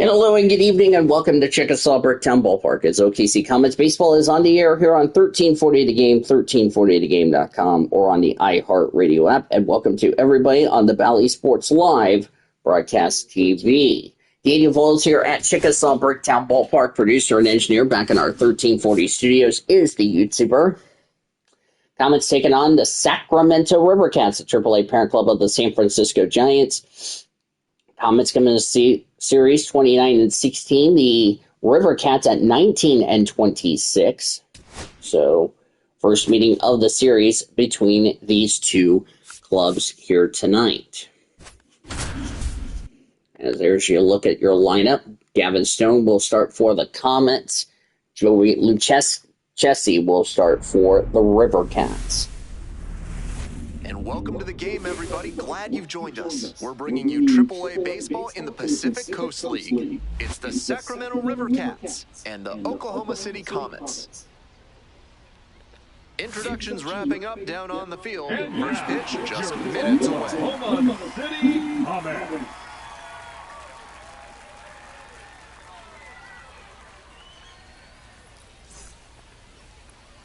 And hello and good evening and welcome to Chickasaw Bricktown Ballpark as OKC Comets baseball is on the air here on 1340 The Game, 1340thegame.com, or on the iHeartRadio app. And welcome to everybody on the Valley Sports Live broadcast TV. Daniel Voles here at Chickasaw Bricktown Ballpark, producer and engineer back in our 1340 studios is the YouTuber. Comets taking on the Sacramento River Cats, the AAA parent club of the San Francisco Giants. Comets come in the series 29-16. The River Cats at 19-26. So, first meeting of the series between these two clubs here tonight. As there's your look at your lineup. Gavin Stone will start for the Comets. Joey Lucchesi will start for the River Cats. And welcome to the game, everybody. Glad you've joined us. We're bringing you AAA baseball in the Pacific Coast League. It's the Sacramento River Cats and the Oklahoma City Comets. Introductions wrapping up down on the field. First pitch just minutes away. Oklahoma City Comets.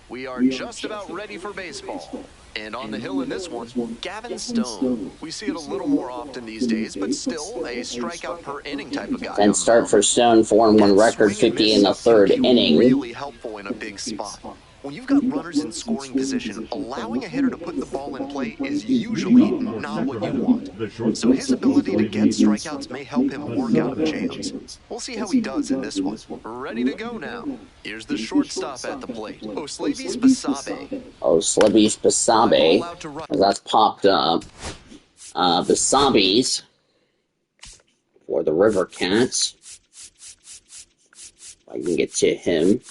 We are just about ready for baseball. And on the hill in this one, Gavin Stone. We see it a little more often these days, but still a strikeout per inning type of guy. And start for Stone, 4-1 record, 50 in the third inning. Really helpful in a big spot. When you've got runners in scoring position, allowing a hitter to put the ball in play is usually not what you want. So his ability to get strikeouts may help him work out jams. We'll see how he does in this one. Ready to go now. Here's the shortstop at the plate, Oslevis Basabe. Oslevis Basabe, as that's popped up. Basabe's for the River Cats. If I can get to him.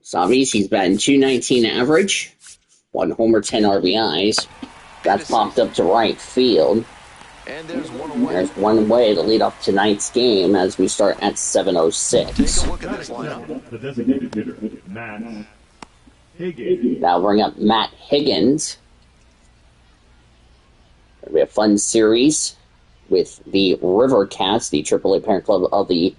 Basabe's, he's batting .219 average, 1 homer, 10 RBIs. That's popped up to right field. And there's one away. There's one away to lead off tonight's game as we start at 7:06. Take a look at this lineup. The designated hitter, Matt Higgins. Now bring up Matt Higgins. It'll be a fun series with the River Cats, the AAA parent club of the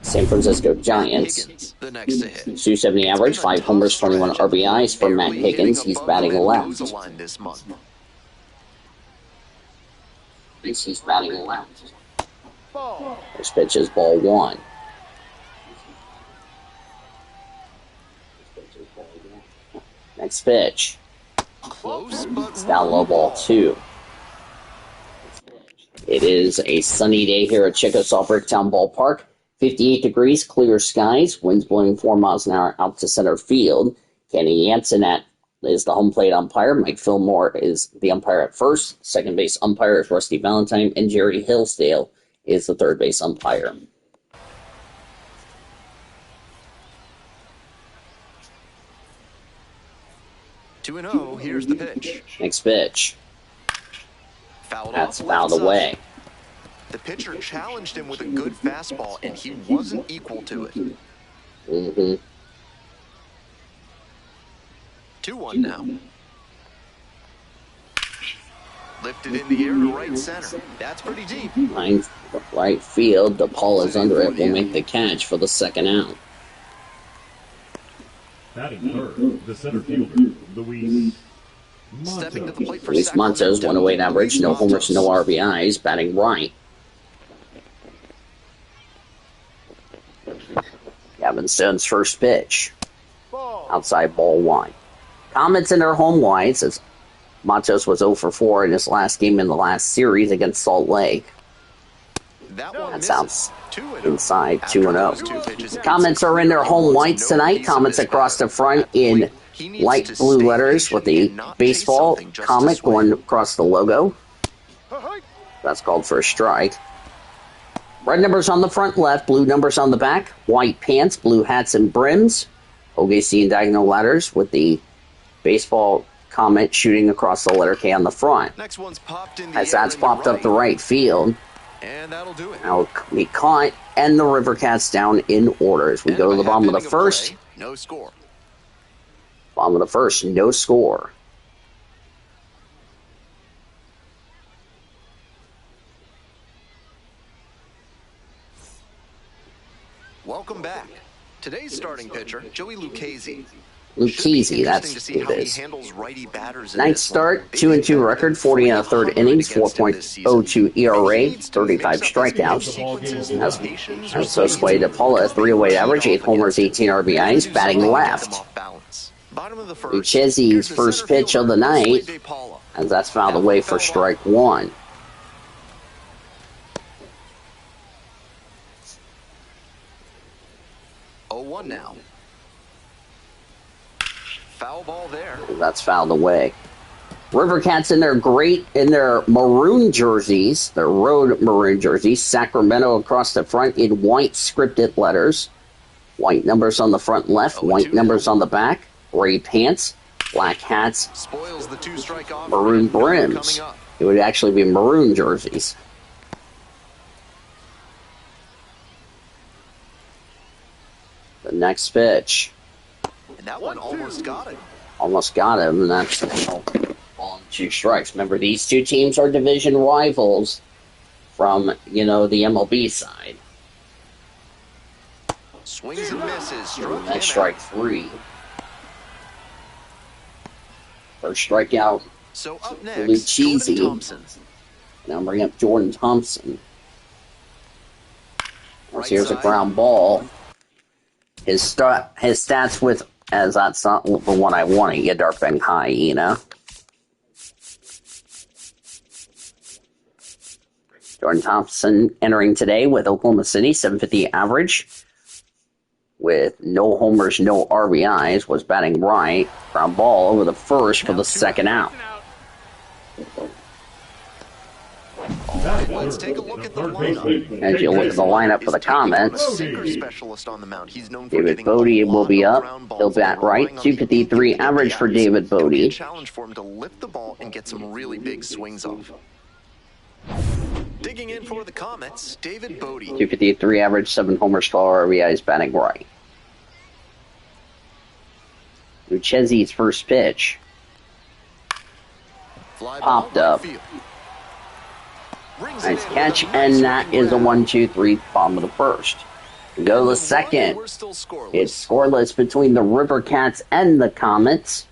San Francisco Giants. Higgins, the next to hit. .270 average, 5 homers, 21 RBIs for Matt Higgins. He's batting left. This month. He's batting left. First pitch is ball 1. Next pitch. Close, but It's down low, ball 2. It is a sunny day here at Chickasaw Bricktown Ballpark. 58 degrees, clear skies, winds blowing 4 miles an hour out to center field. Kenny Jansen is the home plate umpire. Mike Fillmore is the umpire at first. Second base umpire is Rusty Valentine, and Jerry Hillsdale is the third base umpire. Two and 0. Here's the pitch. Next pitch. That's fouled away. The pitcher challenged him with a good fastball, and he wasn't equal to it. 2-1 now. Lifted in the air to right center. That's pretty deep. Line right field. DePaul is under it. Will make the catch for the second out. Batting third, the center fielder, Luis Stepping to the plate for Luis Montos, Sacramento. 108 average, no homers, no RBIs, batting right. Gavin Stone's first pitch. Outside ball 1. Comets in their home whites as Montos was 0 for 4 in his last game in the last series against Salt Lake. That's out inside 2-0. Comets are in their home whites tonight. Comets across the front in light blue letters with the baseball comic going across the logo. That's called for a strike. Red numbers on the front left, blue numbers on the back, white pants, blue hats and brims. OKC and diagonal letters with the baseball comment shooting across the letter K on the front. Next one's popped in the As air that's in popped up the right field. And that'll do it. Now we caught and the River Cats down in order as we go to the bottom of the first. No score. Bottom of the first, no score. Welcome back. Today's starting pitcher, Joey Lucchese. Lucchese, that's who it is. Ninth start, 2-2 record, 40 and a third innings, 4.02 ERA, 35 strikeouts. That's Josue de Paula, 308 average, 8 homers, 18 RBIs, batting left. Lucchese's first pitch of the night, as that's fouled away for strike one. Now. Foul ball there. That's fouled away. River Cats in their maroon jerseys, their road maroon jerseys, Sacramento across the front in white scripted letters. White numbers on the front left, white numbers on the back, gray pants, black hats, spoils the 2-strike off, maroon brims. It would actually be maroon jerseys. The next pitch. And that one almost got it. Almost got him, and that's ball and 2 strikes. Remember, these two teams are division rivals from, the MLB side. Swings and misses. That's strike 3. First strikeout. So up next, Lucchese. Now bring up Jordan Thompson. Here's a ground ball. His stats with, as that's not the one I want to get, are been high, Jordan Thompson entering today with Oklahoma City, 750 average, with no homers, no RBIs, was batting right. Ground ball over the first for the second out. Let's take a look at the lineup. As you look at the lineup for the Comets, David Bodie will be up. He'll bat right. 253 average for David Bodie. Challenge for him to lift the ball and get some really big swings off. Digging in for the Comets, David Bodie. 253 average, 7 homers, 12 RBIs, batting right. Lucchese's first pitch. Popped up. Nice catch, and that is a 1-2-3 bottom of the first. Go to the second. It's scoreless between the River Cats and the Comets.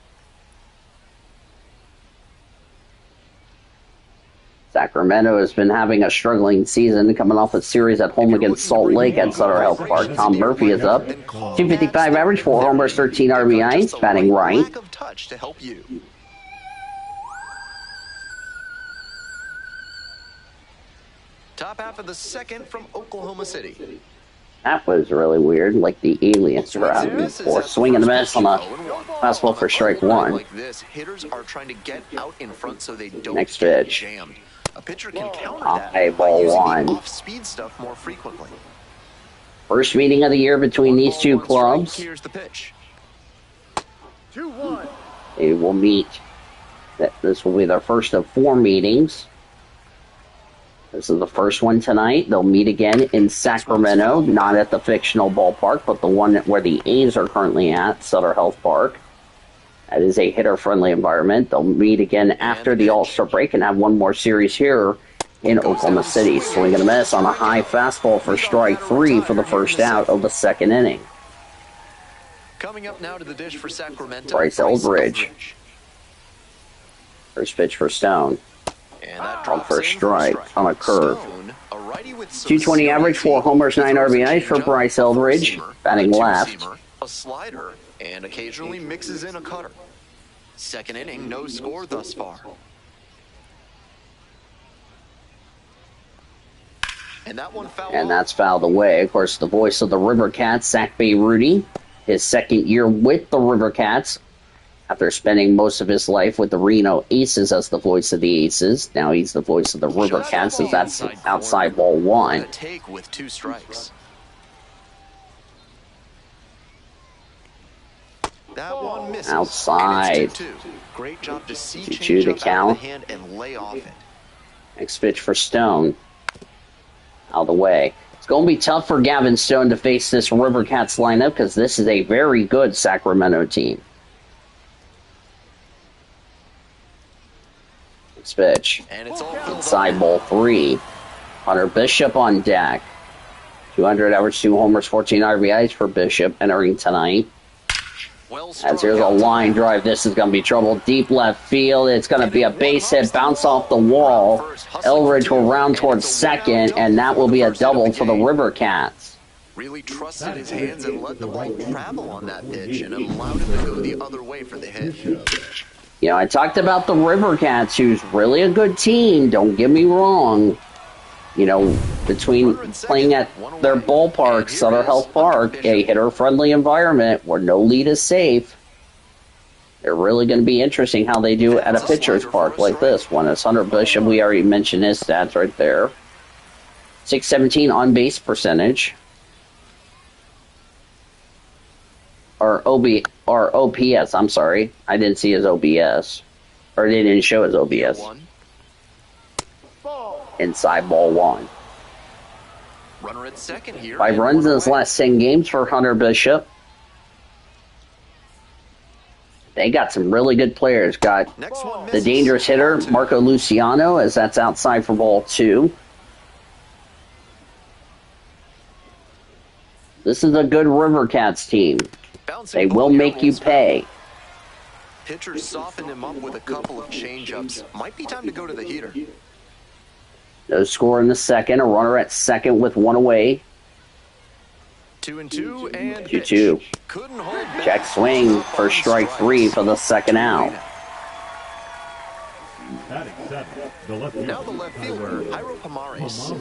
Sacramento has been having a struggling season, coming off a series at home against Salt Lake at Sutter Health Park. Tom Murphy is up. 255 average, 4 homers, 13 RBIs, batting right. Top half of the second from Oklahoma City. That was really weird, like the aliens were out for swing and a miss on a fastball for strike one. Like this, hitters are trying to get out in front so they don't Next get pitch. jammed. A pitcher can counter that by ball using one. the off-speed stuff more frequently. First meeting of the year between these two clubs. Here's the pitch. 2-1. They will meet. This will be their first of 4 meetings. This is the first one tonight. They'll meet again in Sacramento, not at the fictional ballpark, but the one where the A's are currently at, Sutter Health Park. That is a hitter-friendly environment. They'll meet again after the All-Star break and have one more series here in Oklahoma City. Swing and a miss on a high fastball for strike 3 for the first out of the second inning. Coming up now to the dish for Sacramento. Bryce Eldridge. First pitch for Stone. Called for a strike on a curve. 220 average, 4 homers, 9 RBIs for Bryce Eldridge, batting left. A slider, and occasionally mixes in a cutter. Second inning, no score thus far. And that one fouled. And that's fouled away. Of course, the voice of the River Cats, Zach Bay Rudy, his second year with the River Cats. After spending most of his life with the Reno Aces as the voice of the Aces, now he's the voice of the River Cats, as that's outside ball 1. Take with 2 strikes. That one misses. Outside. 2-2. Great job to see 2-2 the count. Hand and lay off it. Next pitch for Stone. Out of the way. It's going to be tough for Gavin Stone to face this River Cats lineup because this is a very good Sacramento team. Pitch. And it's all Side ball 3. Hunter Bishop on deck. 200 average, 2 homers, 14 RBIs for Bishop entering tonight. As there's a line drive, this is going to be trouble. Deep left field. It's going to be a base hit, bounce off the wall. Elridge will round towards second, and that will be a double for the River Cats. Really trusted his hands and let the ball travel on that pitch and allowed him to go the other way for the hit. You know, I talked about the River Cats, who's really a good team. Don't get me wrong. You know, between playing at their ballpark, Sutter Health Park, a hitter-friendly environment where no lead is safe, they're really going to be interesting how they do at a pitcher's park like this one. It's Hunter Bishop. We already mentioned his stats right there. 617 on-base percentage. Or OPS, I'm sorry. I didn't see his OBS. Or they didn't show his OBS. Inside ball 1. Runner at second here. 5 runs in his last 10 games for Hunter Bishop. They got some really good players. Got the dangerous hitter, Marco Luciano, as that's outside for ball 2. This is a good River Cats team. They will make you pay. Pitcher softened him up with a couple of change-ups. Might be time to go to the heater. No score in the second. A runner at second with 1 away. 2-2 and 2-2. Couldn't hold back. Check swing for strike 3 for the second out. Now the left fielder, Jairo Pomares.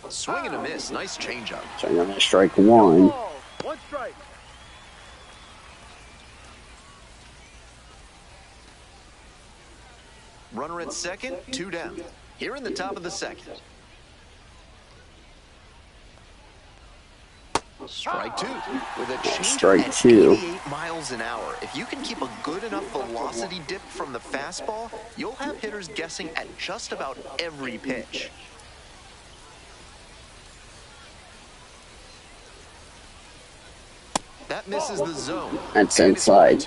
Swing and a miss. Nice changeup. Swing on strike 1. 1 strike. Runner at second, 2 down. Here in the top of the second. Strike 2 with a change Strike at 2. 88 miles an hour. If you can keep a good enough velocity dip from the fastball, you'll have hitters guessing at just about every pitch. That misses the zone. That's inside.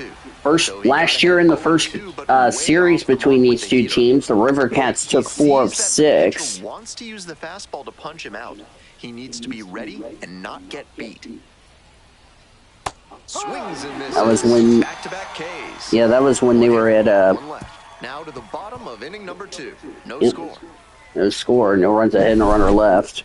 Last year in the first series between these two teams, the River Cats took 4 of 6. Wants to use the fastball to punch him out. He needs to be ready and not get beat. Swings and misses. That was when, back-to-back Ks. yeah, that was when they were at One left. Now to the bottom of inning number 2. No Yep. score. no score, no runs ahead, no runner left.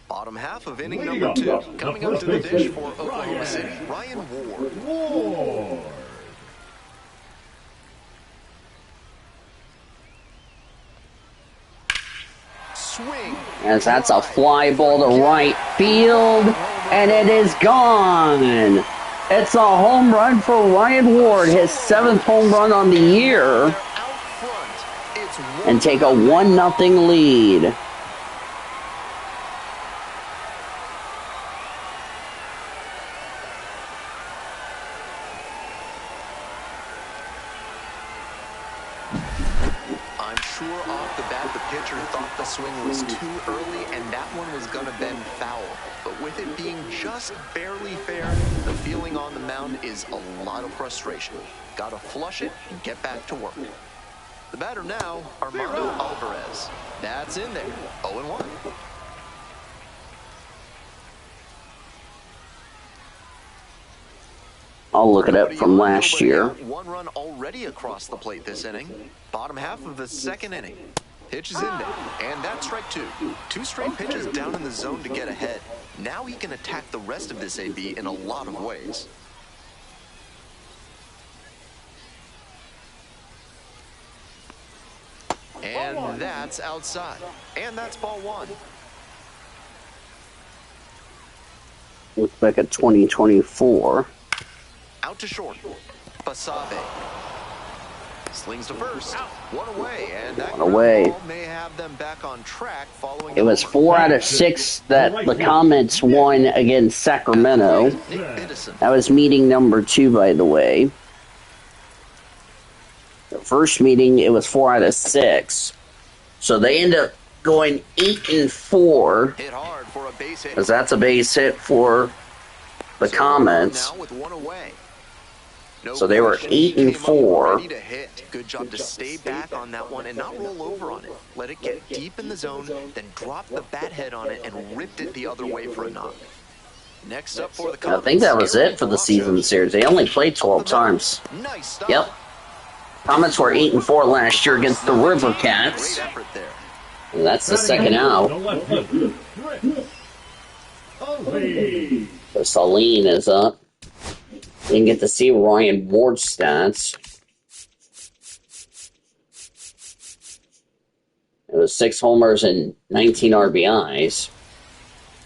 Bottom half of inning number 2. Coming up to the dish for Oklahoma City, Ryan Ward. Swing. As that's a fly ball to right field, and it is gone. It's a home run for Ryan Ward, his 7th home run on the year, Out front. It's and take a 1-0 lead. I'm sure off the bat the pitcher thought the swing was too early and that one was going to bend foul. But with it being just barely fair, the feeling on the mound is a lot of frustration. Got to flush it and get back to work. The batter now, Armando Alvarez. That's in there, 0-1. I'll look it up from last year. 1 run already across the plate this inning. Bottom half of the second inning. Pitch is in there, and that's strike 2. 2 straight pitches down in the zone to get ahead. Now he can attack the rest of this AB in a lot of ways. And that's outside. And that's ball 1. Looks like a 2024. Out to short. Basabe. Slings to first. 1 away. And that One away. ground ball may have them back on track following It was 4 out of 6 that the Comets won against Sacramento. Nick Biddison. That was meeting number 2, by the way. The first meeting, it was 4 out of 6. So they end up going 8-4. Hit hard for a base hit. Because that's a base hit for the Comets. Now with one away. No So they were question, he came up 8-4. ready to hit. Good job to stay back on that one and not roll over on it. Let it get deep in the zone, then drop the bat head on it and ripped it the other way for a knock. Next up for the Comets. I think that was it for the season series. They only played 12 times. Nice stop. Yep. Comets were 8-4 last year against the River Cats. Great effort there. And that's the second out. So Saline is up. Didn't get to see Ryan Ward's stats. It was 6 homers and 19 RBIs.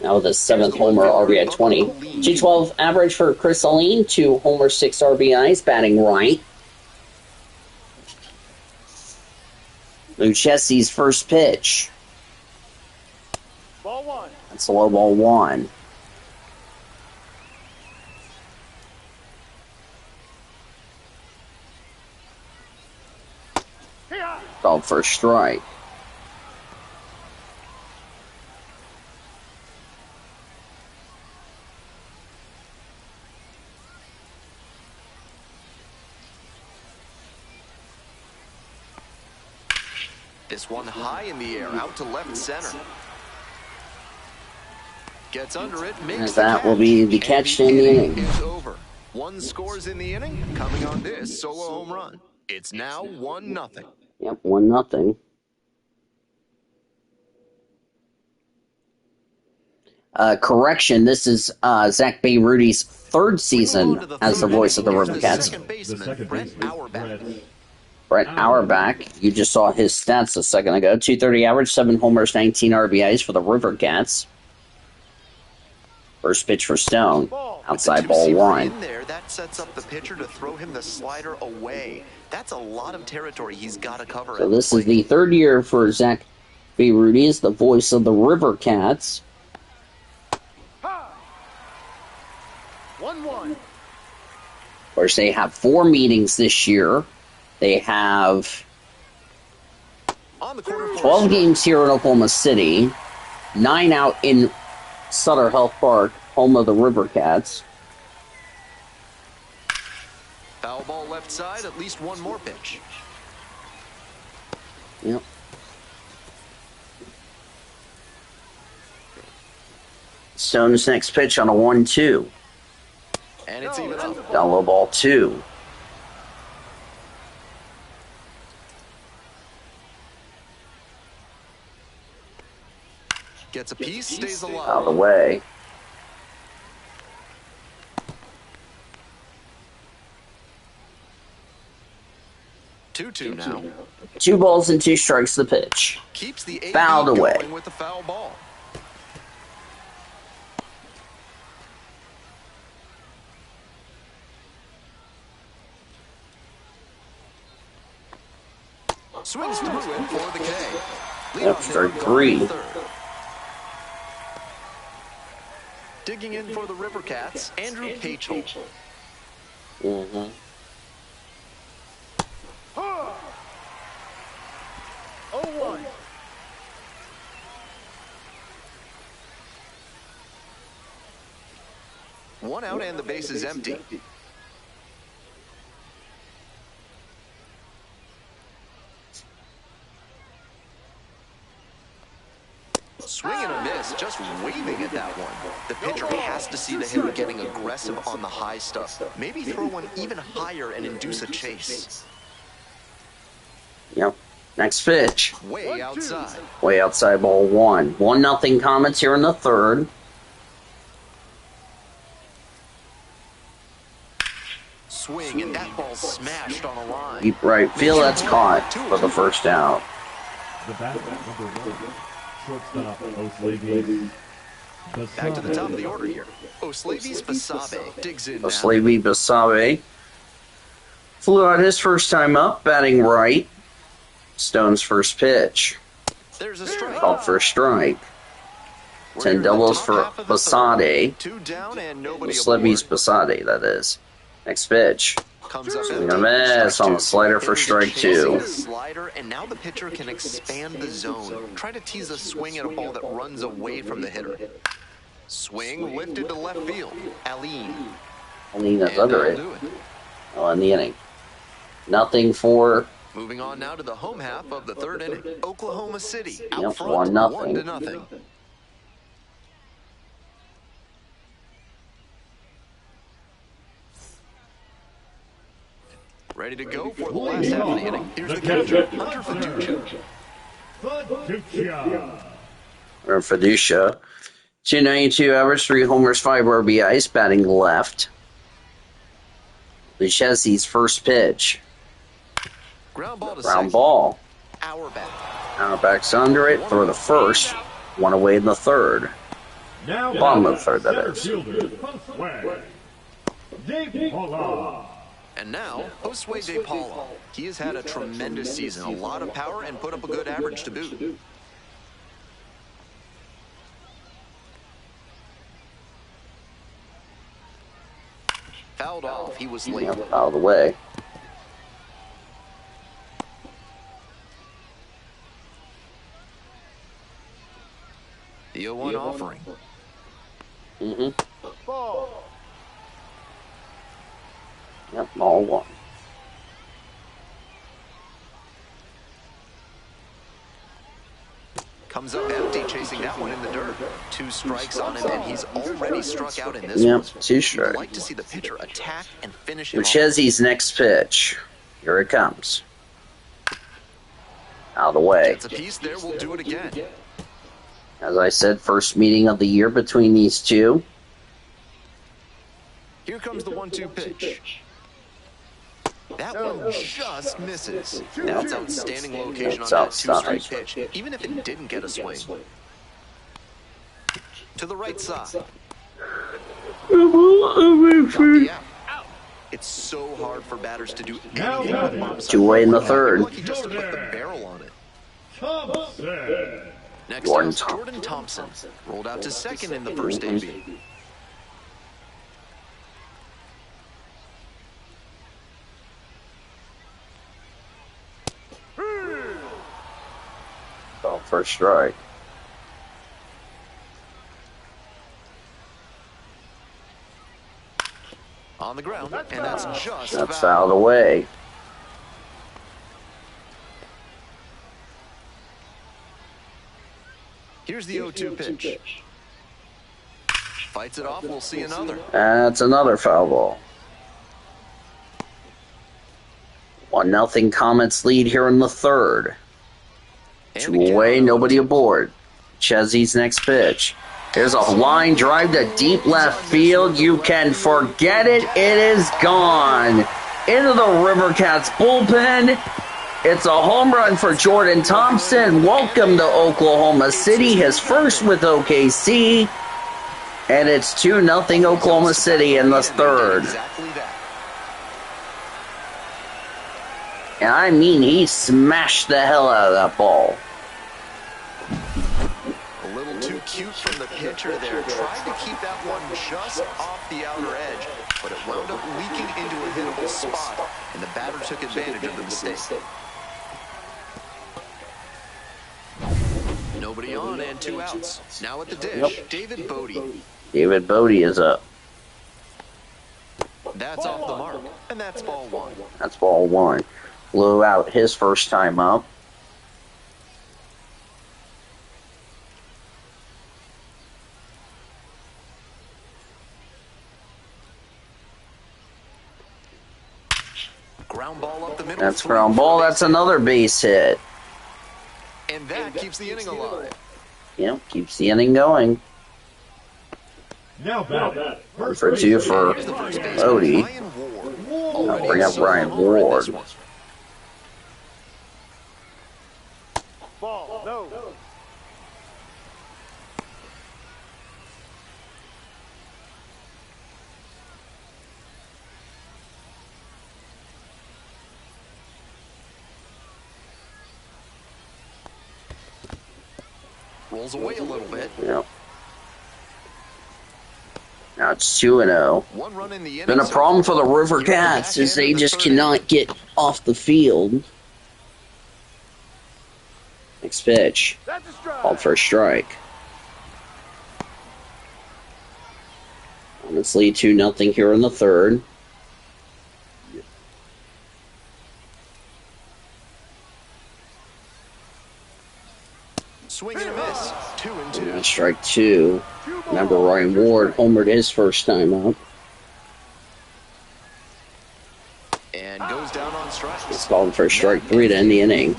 Now with a 7th homer, RBI 20. 212 average for Chris Saline, 2 homers, 6 RBIs, batting right. Lucchesi's first pitch. Ball 1. That's a low ball 1. Called for a strike. This one high in the air, out to left center. Gets under it, makes the That catch. will be the catch in the inning. Is over. 1 scores in the inning, coming on this solo home run. It's now 1-0. Yep, 1-0. Correction, this is Zach Bayrudi's 3rd season as the voice of the River Cats. Second baseman, Brett Auerbach. Brett Auerbach, you just saw his stats a second ago. 230 average, 7 homers, 19 RBIs for the River Cats. First pitch for Stone, outside ball 1. In there, that sets up the pitcher to throw him the slider away. That's a lot of territory he's got to cover. So this is the 3rd year for Zach Bayrudi as the voice of the River Cats. 1-1. Of course, they have 4 meetings this year. They have On the corner for 12 games here in Oklahoma City, 9 out in Sutter Health Park, home of the River Cats. foul ball left side, at least one more pitch. Yep. Stone's next pitch on a 1-2. And it's even up. Down low ball 2. Gets a piece, stays alive. Out of the way. Two now. 2 balls and 2 strikes the pitch. Keeps the AB Fouled away. going with the foul ball. Swings through it for the K. Yep, strike 3. Digging in for the River Cats, Andrew Pachel. Mm-hmm. 0-1. One out and the base is empty. Swing and a miss, just waving at that one. The pitcher has to see the hitter getting aggressive on the high stuff. Maybe throw one even higher and induce a chase. Yep. Next pitch. Way outside. Way outside ball 1. 1-0 Comets here in the 3rd. Swing, and that ball smashed on a line. Deep right field, that's caught for the first out. The batter, number 1, shortstop, Oslavy. Back to the top of the order here. Oslavis Basabe digs in now. Oslavy Basabe flew out his first time up, batting right. Stone's first pitch. There's a strike. Called for a strike. We're 10 here in the doubles top for half of the Basade. third. 2 down and nobody Oslavy aboard. Basade, that is. Next pitch. Comes up Swing and a miss on the slider for strike two. Slider, and now the pitcher can expand the zone. Try to tease a swing at a ball that runs away from the hitter. Swing lifted to left field. Aline is under it. Well, in the inning. Nothing for. Moving on now to the home half of the third inning. Oklahoma City out Yep, front, 1-0. 1-0. Ready to go for the last half of the inning. Here's the catcher, Hunter Fiducia. Or Fiducia. 292 average, 3 homers, 5 RBIs, batting left. Lucchese's first pitch. Ground ball to Ground second. ball. Auerbach's under it for the first. One away in the third. Bottom of the third, that is. And now, Josue De Paula. He has had a tremendous season, a lot of power, and put up a good average to boot. Fouled off. He was late. Out of the way. The 0-1 offering. Ball. Yep, ball one. Comes up empty, chasing that one in the dirt. 2 strikes on him, and he's already struck out in this one. Yep, 2 strikes. You'd like to see the pitcher attack and finish him off. Lucchese's next pitch. Here it comes. Out of the way. Gets a piece there, we'll do it again. As I said, first meeting of the year between these two. Here comes the 1-2 pitch. That one just misses. That's outstanding location on that 2-strike pitch, even if it didn't get a swing. To the right side. Out. It's so hard for batters to do anything with bomb side. 2 away in the third. Lucky just to put the barrel on it. Next Jordan up, Jordan Thompson. Rolled out to second in the first AB. Oh, first strike. On the ground, and that's just That's foul. fouled away. Here's the 0-2 pitch. Fights it off, we'll see another. That's another foul ball. 1-0 Comets lead here in the third. And 2 the away, count. nobody aboard. Chesy's next pitch. There's a line drive to deep left field. You can forget it. It is gone. Into the River Cats bullpen. It's a home run for Jordan Thompson. Welcome to Oklahoma City. His first with OKC. And it's 2-0 Oklahoma City in the third. Exactly that. And I mean, he smashed the hell out of that ball. A little too cute from the pitcher there. Tried to keep that one just off the outer edge, but it wound up leaking into a hittable spot, and the batter took advantage of the mistake. Nobody on and 2 outs. Now at the dish, David Bodie. David Bodie is up. That's off the mark, and that's ball 1. That's ball 1. Blew out his first time up. Ground ball up the middle. That's ground ball. That's another base hit. And that keeps the inning alive. Yep, keeps the inning going. Now back. 1 for 2 for Here's the first baseman, Bodie. Ryan Ward. I'll Already bring up a Ryan solo in this Ward. one. Ball. No. Rolls away a little bit. Yep. Now it's 2-0. 1 run in the inning. Been a problem for the River Cats as they just cannot get off the field. Next pitch. That's a strike. Called for a strike. Let's lead 2-0 here in the third. Swing and a miss. 2-2. Strike 2. Remember, Ryan Ward homered his first time up. And goes down on strikes. It's called for strike 3 to end the inning.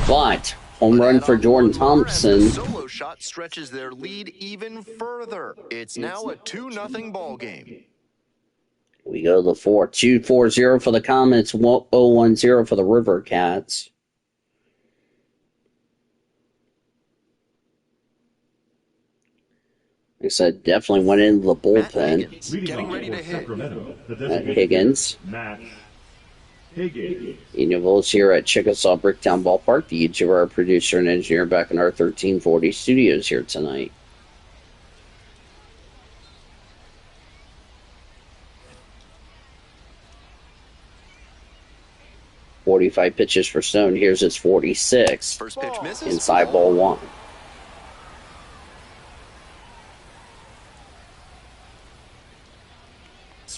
But home run for Jordan Thompson. The solo shot stretches their lead even further. It's now a 2-0 ball game. We go to the fourth. 2-4-0 for the Comets, 0-1-0 for the River Cats. Like I said, definitely went into the bullpen. Getting ready to hit. Higgins. Matt Higgins. Intervals here at Chickasaw Bricktown Ballpark. The YouTuber, our producer, and engineer back in our 1340 studios here tonight. .45 pitches for Stone. Here's his 46. First pitch misses. Inside ball 1.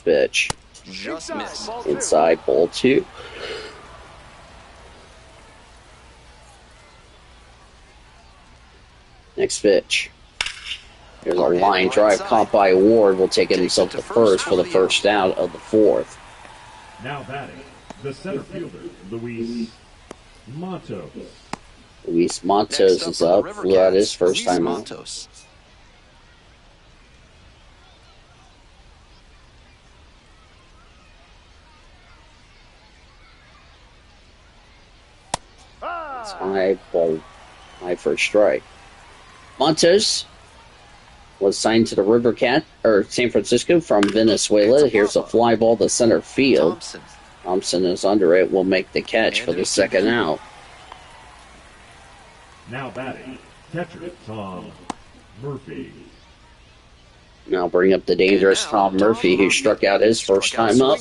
Pitch. Just missed. Inside ball 2. Next pitch. Here's a line drive caught by Ward. Will take it himself to first for the first out of the fourth. Now batting, the center fielder, Luis Matos. Luis Matos is up. Flew out his first time out. High for a strike. Montes was signed to the River Cat or San Francisco from Venezuela. Here's a fly ball to center field. Thompson is under it. Will make the catch for the second out. Now batting, catcher Tom Murphy. Now bring up the dangerous Tom Murphy, who struck out his first time up.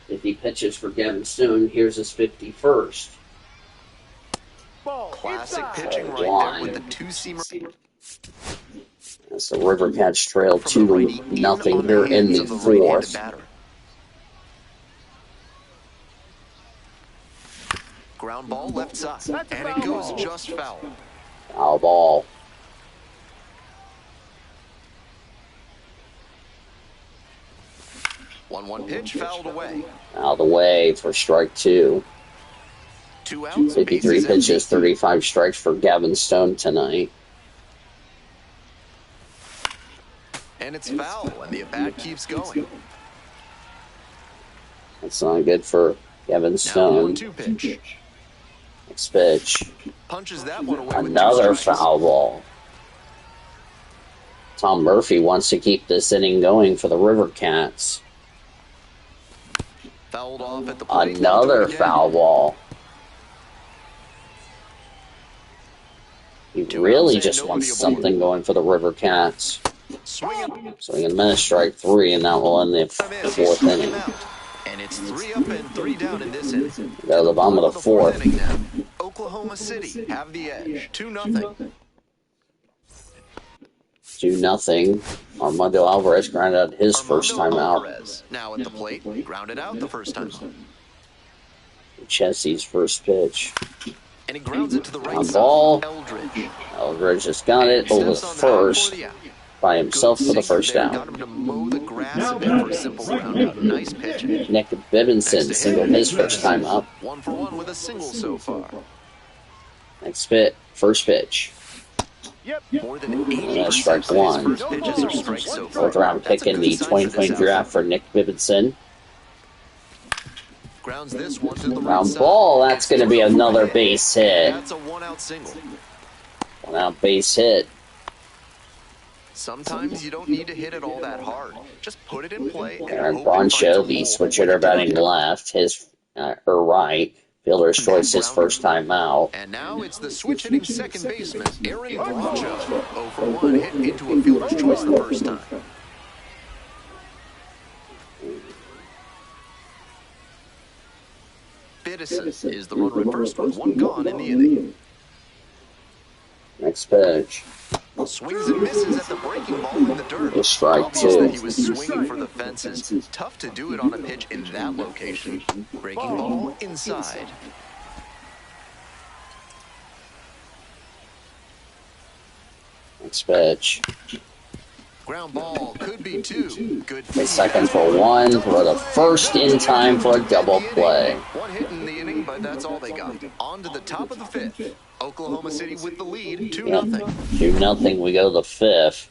If he pitches for Gavin Stone, here's his 51st. Classic pitching right there with the two-seamer. As the River Cats trail 2-0 here in the fourth. Ground ball left side, and it goes just foul. Foul ball. 1-1 pitch fouled away. Out of the way for strike 2. 2 outs. 53 pitches, 35 strikes for Gavin Stone tonight. And it's foul, and the at-bat keeps going. That's not good for Gavin Stone. 1-2 pitch. Next pitch. Punches that one away. Another foul ball. Tom Murphy wants to keep this inning going for the River Cats. Fouled off at the plate. Another foul ball. He really just wants something going for the River Cats. Swing and a minute, strike 3, and that will end the fourth inning. And it's 3 up and 3 down in this inning. Go to the bottom of the fourth. Oklahoma City have the edge. 2-0. 2-0. Armando Alvarez grounded out his first time out. Now at the plate, grounded out the first time out. Chelsea's first pitch. And he grounds it to the right On side. ball. Eldridge. Eldridge just got it over first by himself for the first Got out. him to mow the grass a bit for a simple ground out. Nice pitch. Nick Bibinson singled his first time up. 1-for-1 with a single so far. Next pitch, first pitch. More than 80% Strike of 1. his first pitches are strikes so far. Fourth round pick in the 2020 draft for Nick Bibinson. Grounds this one to the right Round side. ball, that's going to be another base hit. That's a 1-out single. 1-out base hit. Sometimes you don't need to hit it all that hard. Just put it in play. And Aaron hope it finds a Broncho, the hole. switch hitter batting left, his or right. Fielder's choice his first time out. And now it's the switch-hitting second baseman, Aaron Bracho. 0 for 1, hit into a fielder's choice the first time. Biddison is the runner at first with 1 gone in the inning. Next pitch. Swings and misses at the breaking ball in the dirt. A strike Obvious two. that he was swinging for the fences. Tough to do it on a pitch in that location. Breaking ball inside. Next pitch. Ground ball could be 2. Good A second for 1. Throw the first in time for a double play. 1 hit in the inning, but that's all they got. On to the top of the 5th. Oklahoma City with the lead, 2-0. 2-0. We go to the 5th.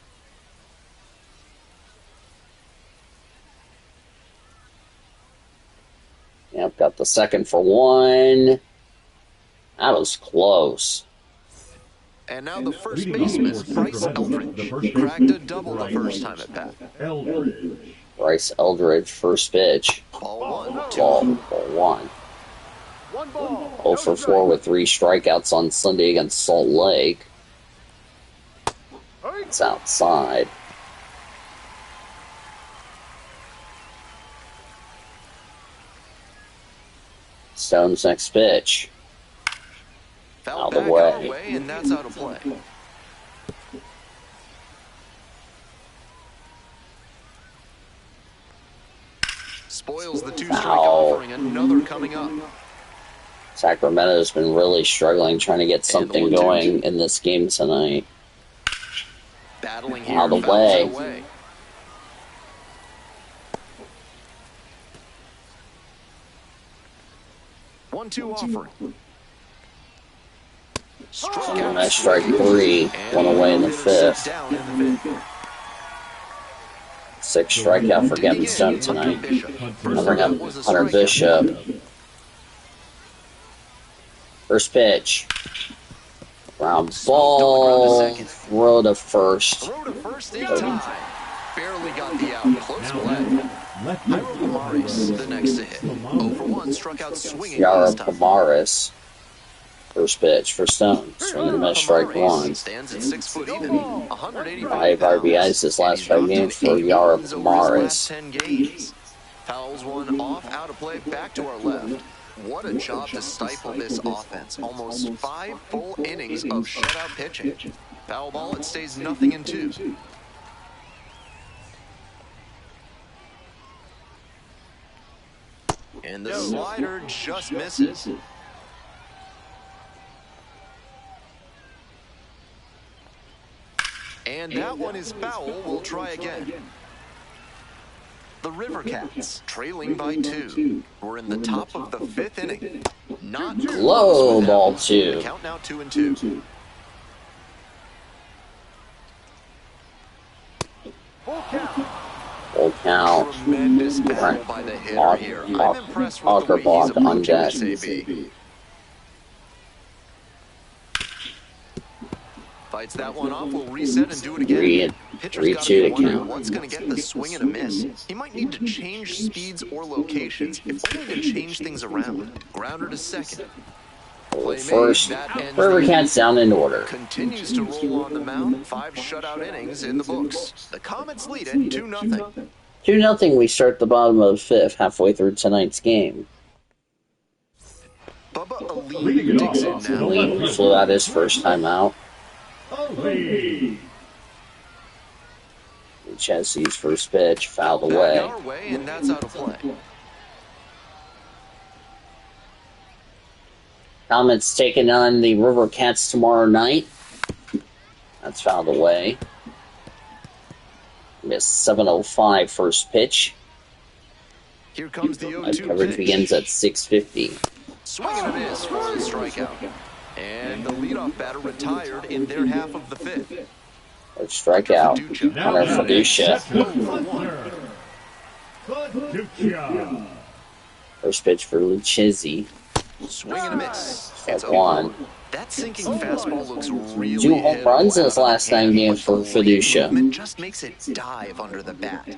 Yep, got the second for 1. That was close. And now the first baseman, Bryce Eldridge, cracked a double the first time at bat. Bryce Eldridge, first pitch. Ball 1, 2. Ball 1. 0 for 4 with 3 strikeouts on Sunday against Salt Lake. It's outside. Stone's next pitch. Foul Out of back the our way. way, and that's out of play. Spoils the 2-strike Foul. offering, another coming up. Sacramento's been really struggling trying to get something 1-2. going in this game tonight. Battling here, Out of the fouls it way. away. One-two offering. And that's strike 3. 1 away in the 5th. Down in the 5th. 6 strikeout for Kevin Stone tonight. Bring up Hunter Bishop. First pitch. Ground ball. Throw to first. Throw to first in time. Barely got the out. Close play. Ira Pomares, the next to hit. 0 for 1, struck out swinging Yara last time. Pomares. First pitch for Stone. Swing and a miss, strike 1. Stands at 6 foot even. 185 5 RBIs his last 5 games for Yara Pomares. 10 games. Fouls one off, out of play, back to our left. What a job to stifle this offense. Almost 5 full innings of shutout pitching. Foul ball, it stays 0-2. And the slider just misses. And that one is foul. We'll try again. The River Cats, trailing by 2. We're in the top of the 5th inning. Not Low close. ball 2. The count now 2-2. Full count. Tremendous battle by the hitter here. I'm impressed with the way he's approaching this AB. Fights that one off, we'll reset and do it again. Pitcher's got to be wondering what's going to get the swing and a miss. He might need to change speeds or locations, if only to change things around. Grounder to second. Play made, First, that ends River the Cats down in order. continues to roll on the mound. 5 shutout innings in the books. The Comets lead it 2-0. 2-0, we start the bottom of the 5th, halfway through tonight's game. Bubba Ali digs in now. Lee flew out his first time out. Chelsea's first pitch, fouled Back away. our way, and that's out of play. Comets taking on the River Cats tomorrow night. That's fouled away. Missed 7:05 first pitch. Here comes the 0-2 Coverage pitch. begins at 6:50. Swing and a miss for a strikeout. And the leadoff batter retired in their half of the 5th. First strikeout, Hunter Fiducia. First pitch for Lucchesi. Swing and a miss. It's 1. That sinking fastball looks really 2 home runs in his last 9 games for Fiducia. Movement just makes it dive under the bat.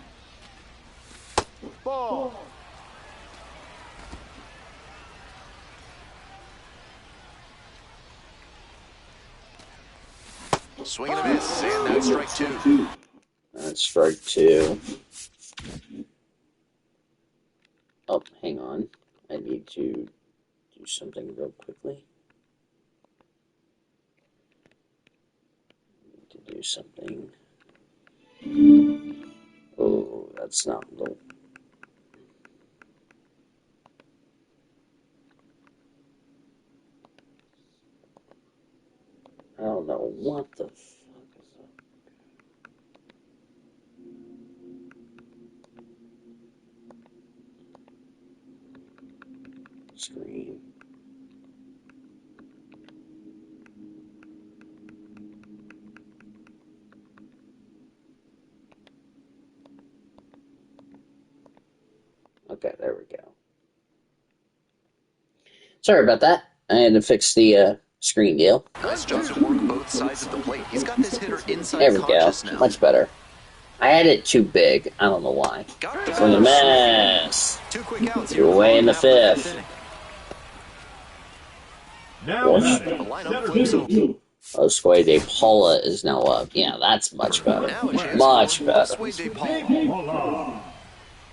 Swing and a miss, and that's strike two. That's strike two. Oh, hang on. I need to do something real quickly. I need to do something. Oh, that's not the... I don't know what the fuck is up. Screen. Okay, there we go. Sorry about that. I had to fix the screen deal. Nice job to work both sides of the plate. He's got this hitter inside There we go. conscious now. Much better. I had it too big. I don't know why. For the mess. 2 quick outs. You're away in the fifth. Now The batting, lineup center flips over. field. Josue De Paula is now up. Yeah, that's much better. Now a chance Much for better. Josue De Paula. Hola.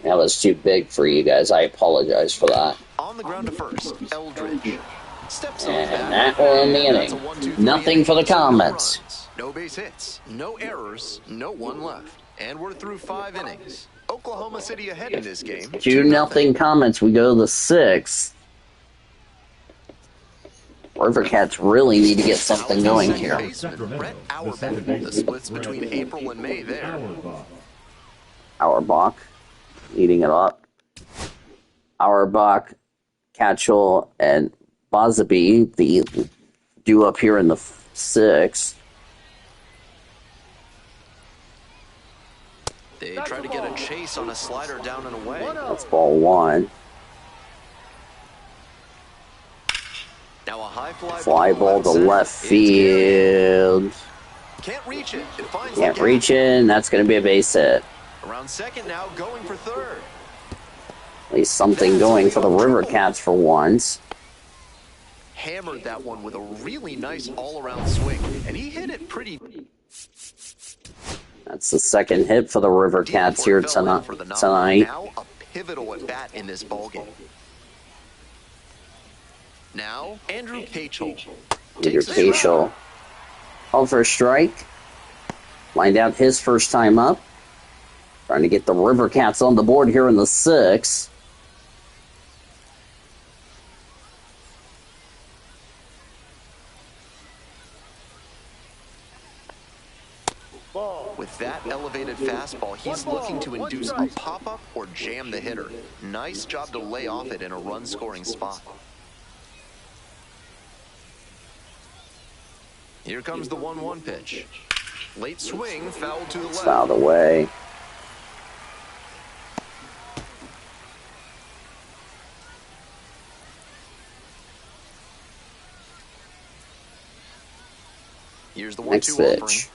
That was too big for you guys. I apologize for that. On the ground to first, Eldridge. Steps on And back. that will end the That's a inning. 1-2-3 Nothing inning. for the So Comets. No runs, no base hits, no errors, no one left. And we're through 5 innings. Oklahoma City ahead in this game. 2-0 Comets. We go to the sixth. River Cats really need to get something going here. Baseman, Brett Auerbach. The splits between April and May there. Auerbach eating it up. Auerbach, Catchell, and Bozaby, the due up here in the sixth. They try to get a chase on a slider down and away. That's ball one. Now a high Fly ball to left It's field. Can't reach it. It finds Can't the gap. reach it, and that's going to be a base hit. Around second now, going for third. At least something going for the River Cats for once. Hammered that one with a really nice all-around swing, and he hit it pretty That's the second hit for the River deep Cats before here it fell in for the knock. tonight. Now a pivotal at bat in this ballgame. Now Andrew Cachel. Andrew Cashel. Called for a strike. Lined out his first time up. Trying to get the River Cats on the board here in the sixth. With that elevated fastball, he's looking to induce a pop-up or jam the hitter. Nice job to lay off it in a run-scoring spot. Here comes the 1-1 pitch. Late swing, foul to the left. Fouled away. Here's the 1-2 Next offering. pitch.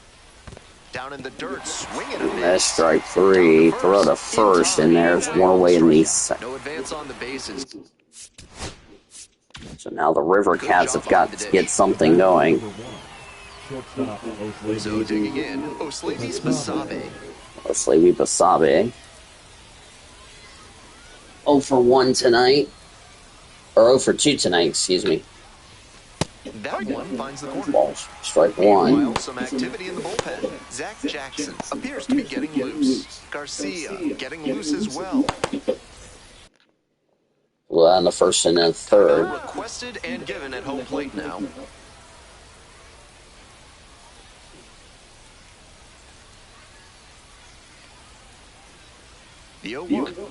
Down in the dirt, swing and a miss. That's strike three. Throw to first, and there's one away in the second. No advance on the bases. So now the River Cats have got to get something going. Shortstop, So digging in, Oslavis Basabe. Oslavi Basabe. 0 for 1 tonight. Or 0 for 2 tonight, excuse me. That one finds the corner. Ball, strike one. Meanwhile, some activity in the bullpen. Zach Jackson appears to be getting loose. Garcia getting loose as well. Well, on the first and then third. Requested and given at home plate now. The 0-1.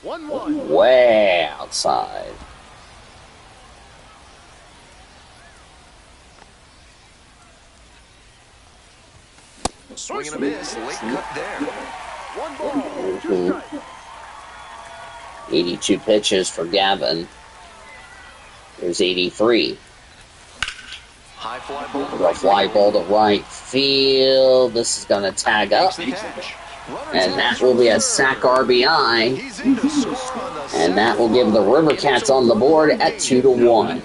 1-1. Way outside. Swing and a miss. Late cut there. 1 ball, 2 strikes. 82 pitches for Gavin. There's 83. High fly ball. to The right fly field. ball to right field. This is going to tag up. Makes the catch. Runners And in that will be a third. sack RBI. He's in to score on the And that will second give the run. River And Cats it's a on the board 1-1 at game. 2-1.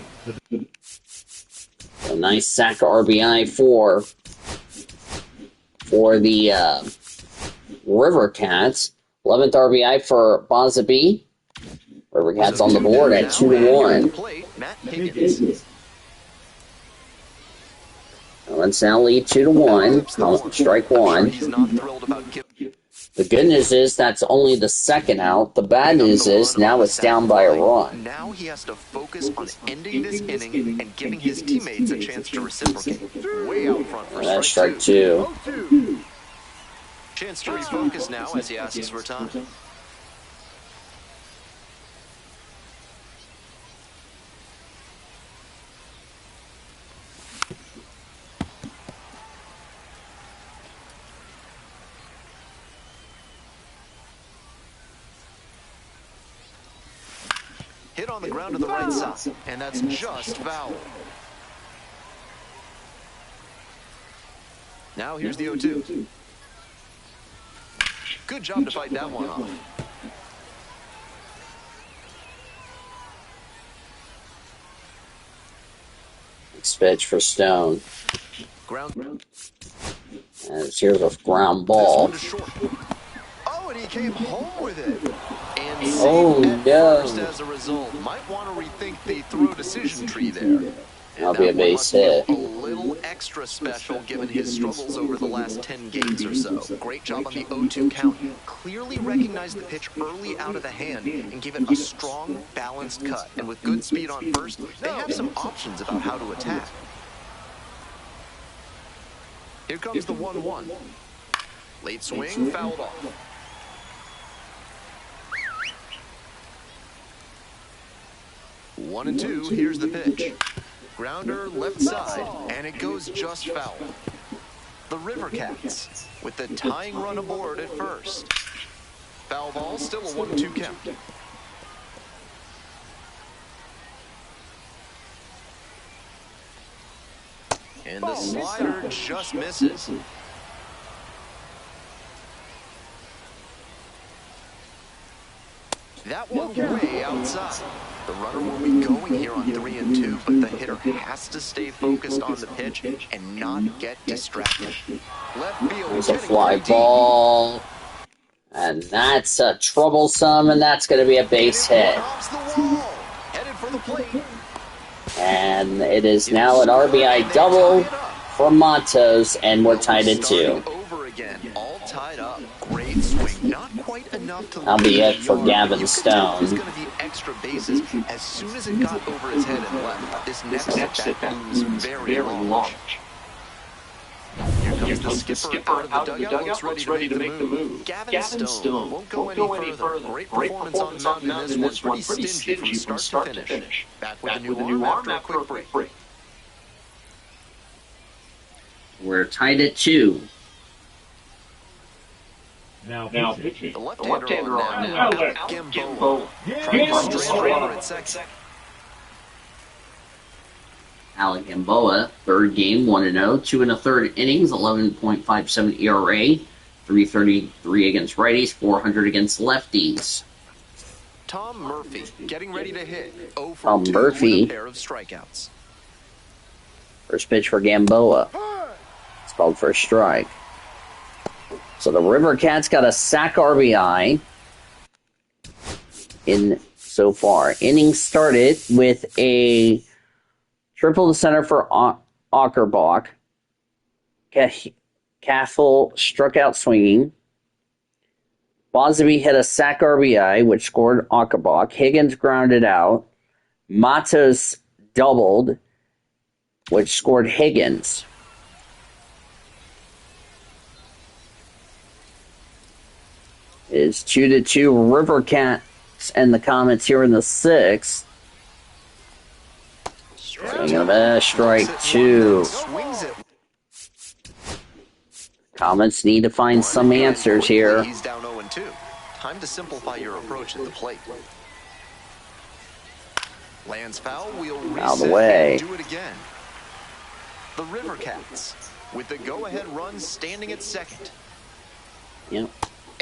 A nice sack RBI for the River Cats. 11th RBI for Bozaby. River Cats on the board at 2-1. Let's now lead 2-1. Strike one. The good news is that's only the second out. The bad news is now it's down by a run. Now he has to focus on ending this inning and giving his teammates a chance to reciprocate. Way out front for that's strike two. Chance to refocus now as he asks for time. Hit on the ground to the right side, and that's just foul. Now here's the 0-2. Good job to fight that one off. Next pitch for Stone. Ground. And here's a ground ball. Oh, and he came home with it. And oh no! As a result, might want to rethink the throw decision tree there. That'll be a base hit. A little extra special given his struggles over the last 10 games or so. Great job on the 0-2 count. Clearly recognized the pitch early out of the hand and gave it a strong, balanced cut. And with good speed on first, they have some options about how to attack. Here comes the 1-1. Late swing, fouled off. One and two, here's the pitch. Grounder left side, and it goes just foul. The River Cats with the tying run aboard at first. Foul ball, still a 1-2 count. And the slider just misses. That one way outside. The runner will be going here on 3 and 2, but the hitter has to stay focused on the pitch and not get distracted. Left field is a fly ball. And that's a troublesome, and that's going to be a base hit. Headed for the plate. And it is now an RBI double for Matos, and we're tied at 2. Over again, all tied up. Great swing, not quite enough to. That'll be it for Gavin Stone. He's going to be extra bases as soon as it got over his head and left. This next at bat was very large. Here comes the skipper out of the dugout, looks ready to make the move. Gavin Stone won't go any further. Great performance on the mound in this one. Pretty stingy from start to finish. Back with a new arm after a quick break. We're tied at 2. Now pitching. The left-hander on now. Gamboa. Trying to straight over at second. Alec Gamboa, third game, 1-0, 2 1/3 innings, 11.57 ERA, 333 against righties, 400 against lefties. Tom Murphy getting ready to hit. 0 for Tom 2 Murphy. with a pair of strikeouts. First pitch for Gamboa. It's called for a strike. So the River Cats got a sack RBI in so far. Inning started with a triple to center for Ackerbach. Cathel struck out swinging. Bozaby hit a sack RBI, which scored Ackerbach. Higgins grounded out. Matos doubled, which scored Higgins. It is 2-2 River Cats and the Comets here in the 6th. Swing and a miss, strike 2. Comets need to find some answers here. He's down 0-2. Time to simplify your approach at the plate. Lands foul, we'll reset out of the way. And do it again. The River Cats with the go-ahead run standing at second. Yep.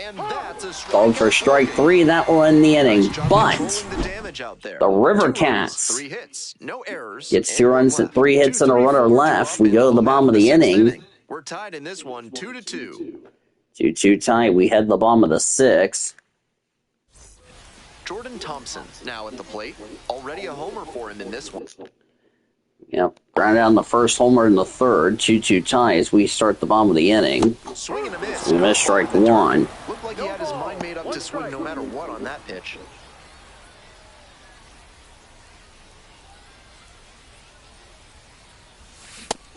And that's a strike. Called for strike 3. That will end the inning. Nice job But controlling the damage out there. the River 2 runs, Cats 3 hits, no errors, gets and 2 1 runs and left. 3 hits 2, and a 3, runner 4, 2 left. up We in go to the middle bottom of the sixth inning. We're tied in this one, 2-2. 2-2 tie. We head the bottom of the 6th. Jordan Thompson now at the plate. Already a homer for him in this one. Yep. Ground out the first homer in the 3rd. 2-2 ties. We start the bottom of the inning. Swing and a miss. We missed strike 1. Looked like he had his mind made up to swing no matter what on that pitch.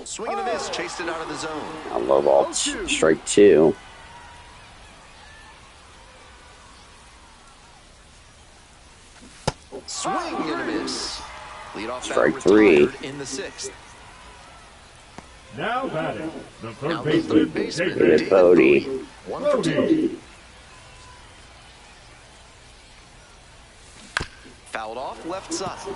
Swing and a miss. Chased it out of the zone. A low ball. Strike 2. Swing and a miss. Leadoff Strike batter 3. retired in the 6th. Now batting, the Now third the third baseman, baseman, David David Bodie. 1 for 2. Fouled off left side.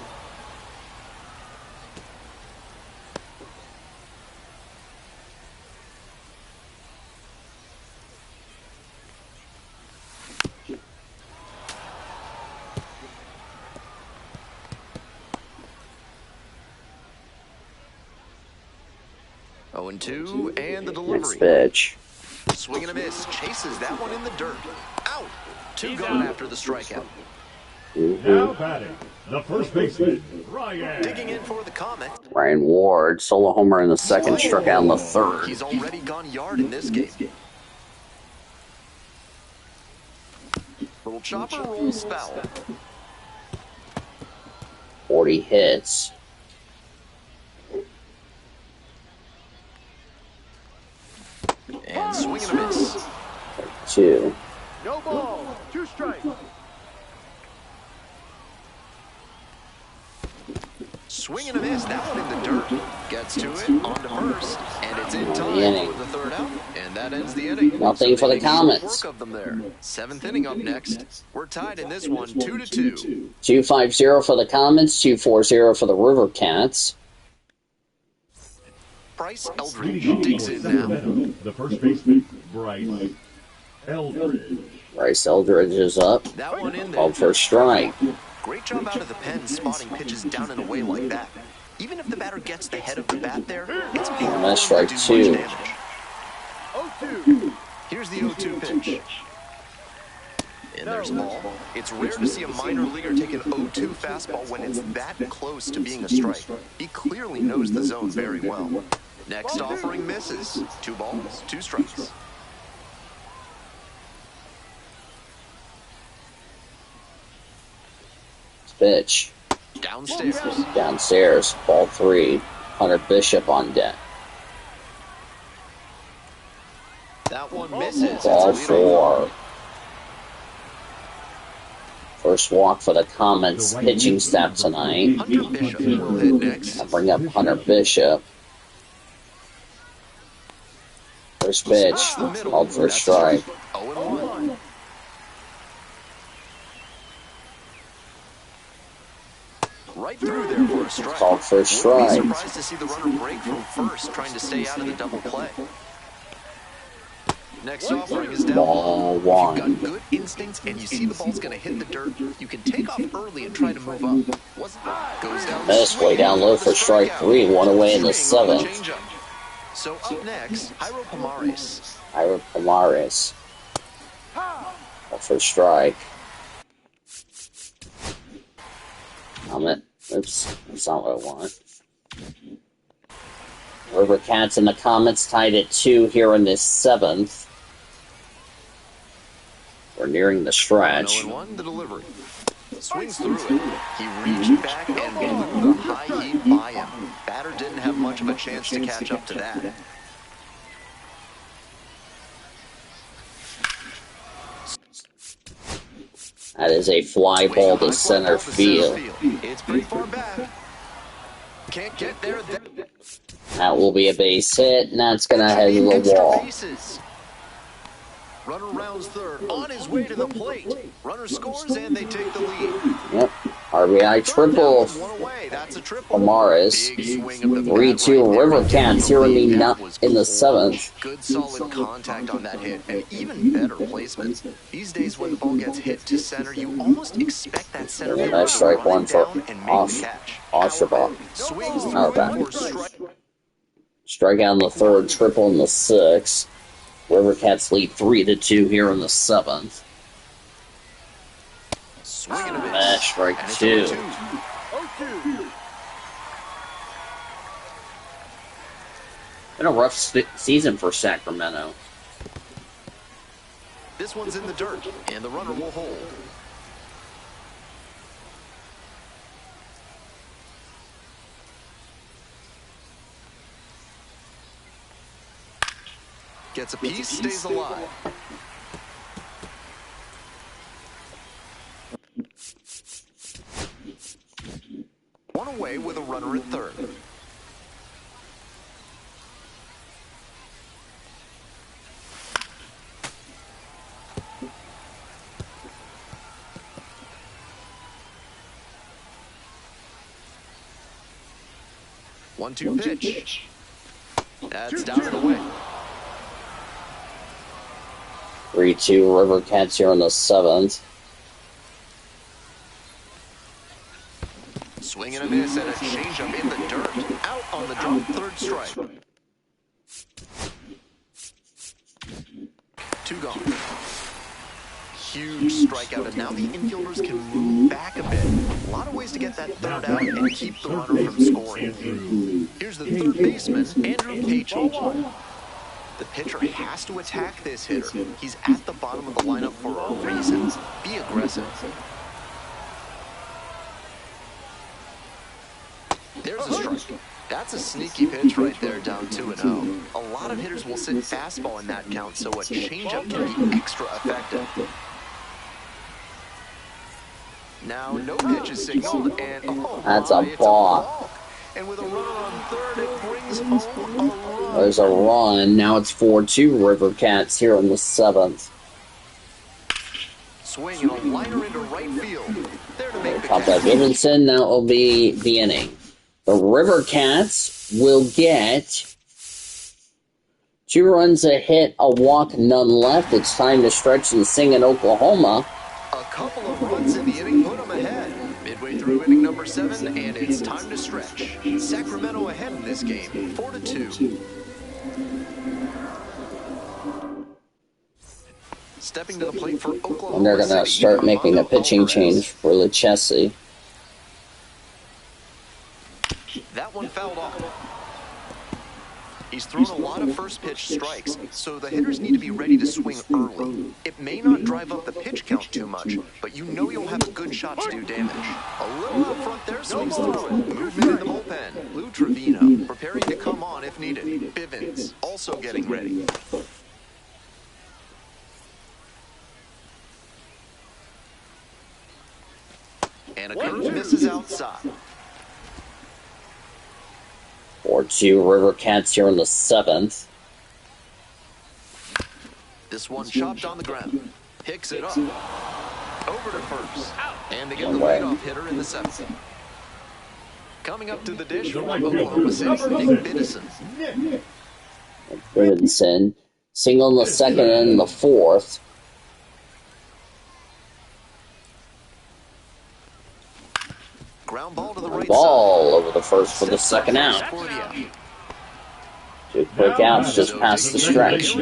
Oh, and 2, and the Next delivery. pitch. Swing and a miss. Chases that one in the dirt. Out. 2 gone after the strikeout. now batting, the first baseman, Ryan. Digging in for the Comet. Ryan Ward. Solo homer in the 2nd. Struck out in the 3rd. He's already gone yard in this game. Little chopper rolls foul. 40 hits. And swing and a miss. 2. No ball. 2 strikes. Swing and a miss. That one in the dirt. Gets to it. On to first. And it's in time inning. for the 3rd out. And that ends the inning. Nothing for the they make short Comets. Work of them there. 7th inning up next. We're tied in this one, 2-2. 2-5-0 for the Comets. 2-4-0 for the River Cats. Bryce Eldridge Leading digs off in for now. Sacramento, the first baseman, Bryce Eldridge. Bryce Eldridge is up. That one in there. Called for a strike. Great job out of the pen spotting pitches down and away like that. Even if the batter gets the head of the bat there, it's big And enough that's to strike do 2. much damage. 0-2. Here's the 0-2 pitch. And there's a ball. It's rare to see a minor leaguer take an 0-2 fastball when it's that close to being a strike. He clearly knows the zone very well. Next offering misses. 2 balls, 2 strikes. Pitch. Downstairs. Downstairs. Ball 3. Hunter Bishop on deck. That one misses. Ball It's a leadoff. 4. First walk for the Comets pitching staff tonight. Hunter Bishop will hit next. I bring up Hunter Bishop. First pitch. Called for a strike. 0-1. Right through there for a strike. Called for a Wouldn't be strike. surprised to see the runner break from first, trying to stay out of the double play. Next offering is down. Ball If 1. you've got good instincts and you see the ball's going to hit the dirt, you can take off early and try to move up. Goes down. This way down low for strike 3. 1 away in the 7th. Changeup. So up next, Jairo Pomares. Ira Pomares. Called for a strike. Oops, that's not what I want. River Cats and the Comets tied at 2 here in this 7th. We're nearing the stretch. 0-1, the delivery. Swings through it. He reached back and blew the high heat by him. Batter didn't have much of a chance to catch up to that. That is a fly ball to center field. It's pretty far back. Can't get there. That will be a base hit, and that's going to head to the Extra wall. bases. Runner rounds third, on his way to the plate. Runner scores, and they take the lead. Yep, RBI triple. One away. That's a triple. Amaris. Big swing of the bat 3-2 right River there. Cats here in That was the cold. 7th. Good solid contact on that hit, and even better placement. These days when the ball gets hit to center, you almost expect that center And a fielder nice to strike run one it for down and make the catch. Oshaba. Swings through Not bad. it for strike. Strikeout in the 3rd, triple in the 6th. River Cats lead 3-2 here in the 7th. Swing and a miss. Smash strike And it's 2. 0-2. Been a rough season for Sacramento. This one's in the dirt, and the runner will hold. Gets a piece, stays alive. One away with a runner at third. One-two pitch. That's down and away. 3-2 River Cats here in the 7th. Swing and a miss and a changeup in the dirt. Out on the drop, third strike. 2 gone. Huge strikeout, and now the infielders can move back a bit. A lot of ways to get that third out and keep the runner from scoring. Here's the third baseman, Andrew Pachel. The pitcher has to attack this hitter. He's at the bottom of the lineup for a reason. Be aggressive. There's a strike. That's a sneaky pitch right there, down 2-0. A lot of hitters will sit fastball in that count, so a changeup can be extra effective. Now, no pitch is signaled, and That's a ball. And with a runner on third, it brings home a run. There's a run. Now it's 4-2 River Cats here in the 7th. Swing and a liner into right field. There to make the Pop that catch. Davidson. That will be the inning. The River Cats will get 2 runs, a hit, a walk, none left. It's time to stretch and sing in Oklahoma. A couple of runs in the inning put them ahead. Midway through inning number 7, and it's time to stretch. Sacramento ahead in this game, 4-2. Stepping to the plate for Oklahoma And they're going to City, start making a Armando pitching Alvarez. change for Lucchesi. That one fouled off. He's thrown a lot of first pitch strikes, so the hitters need to be ready to swing early. It may not drive up the pitch count too much, but you know you'll have a good shot to do damage. A little out front there, swings through it. Movement in the bullpen. Lou Trevino preparing to come on if needed. Bivens also getting ready. And a curve misses outside. 4-2 River Cats here in the 7th. This one chopped on the ground. Picks it up. Over to first. And they get the Away. leadoff hitter in the 7th. Coming up to the dish The from right Oklahoma fielder, City, number Nick 6, Biddison. Nick. Davidson. Single in the 2nd and in the 4th. Ground ball to the right Ball over the first for the side. 2nd out. For the out. 2 quick outs just past the stretch.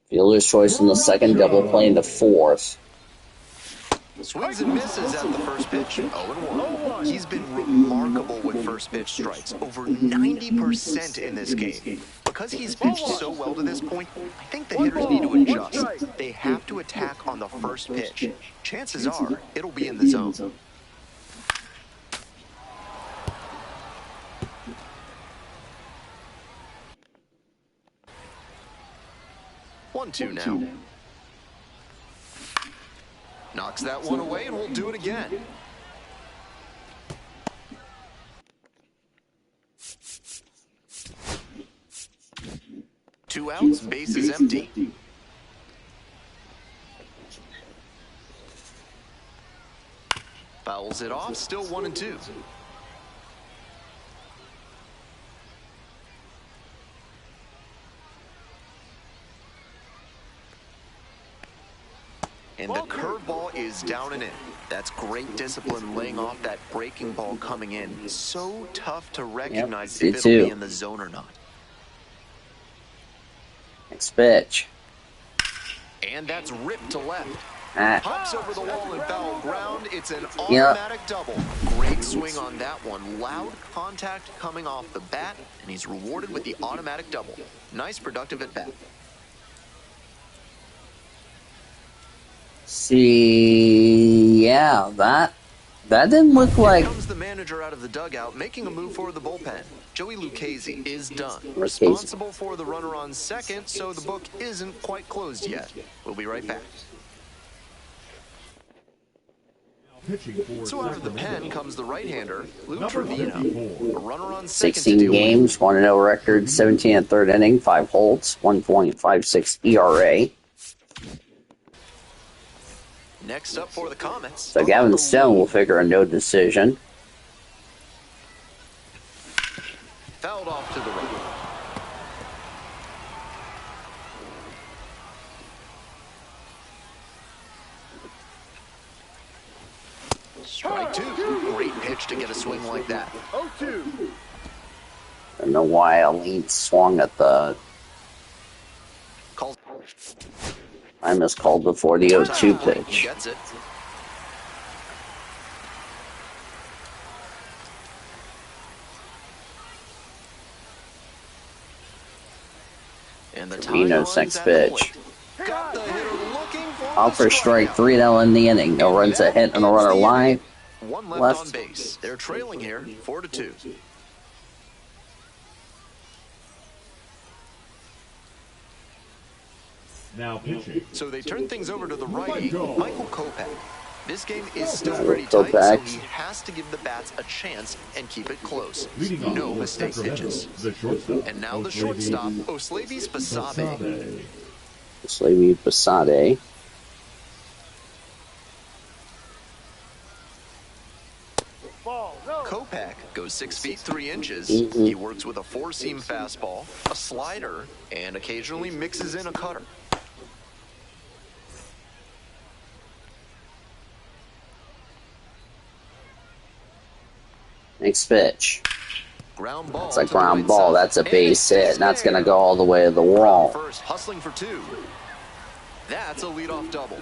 Fielder's choice in the 2nd, double play in the 4th. Swings and misses at the first pitch. 0-1. He's been remarkable with first pitch strikes. Over 90% in this game. Because he's pitched so well to this point, I think the hitters need to adjust. They have to attack on the first pitch. Chances are, it'll be in the zone. One-two now. Knocks that one away, and we'll do it again. Two outs, base is empty. Fouls it off, still 1-2. And the curveball is down and in. That's great discipline, laying off that breaking ball coming in. So tough to recognize if it'll be in the zone or not. Next pitch. And that's ripped to left. Pops over the wall and foul ground. It's an automatic double. Great swing on that one. Loud contact coming off the bat, and he's rewarded with the automatic double. Nice productive at bat. See, yeah, that didn't look like. Here comes the manager out of the dugout, making a move for the bullpen. Joey Lucchese is done. Responsible for the runner on second, so the book isn't quite closed yet. We'll be right back. So out of the pen comes the right-hander, Lou Trevino. A runner on second 16 games, 1-0 record, 17 and third inning, 5 holds, 1.56 ERA. Next up for the Comets. So Gavin Stone will figure a no decision. Fouled off to the right. Strike two. Great pitch to get a swing like that. 0-2. I don't know why a lead swung at the. Called. I miscalled before the 0-2 pitch. Gets it. And the Trevino's next pitch. Got the hitter looking for Out for strike 3 now in the inning. No runs a hit and a runner line. One left on base. They're trailing here, 4-2. Now pitching. So they turn things over to the righty, Michael Kopech. This game is still pretty tight, so he has to give the bats a chance and keep it close. No mistake pitches. And now the shortstop, Oslavy Basabe. Oslavy Basabe. Kopech goes 6 feet 3 inches. He works with a 4-seam fastball, a slider, and occasionally mixes in a cutter. Next pitch. Ground ball. It's a ground ball. That's a base hit. And that's going to go all the way to the wall. First, hustling for 2. That's a leadoff double.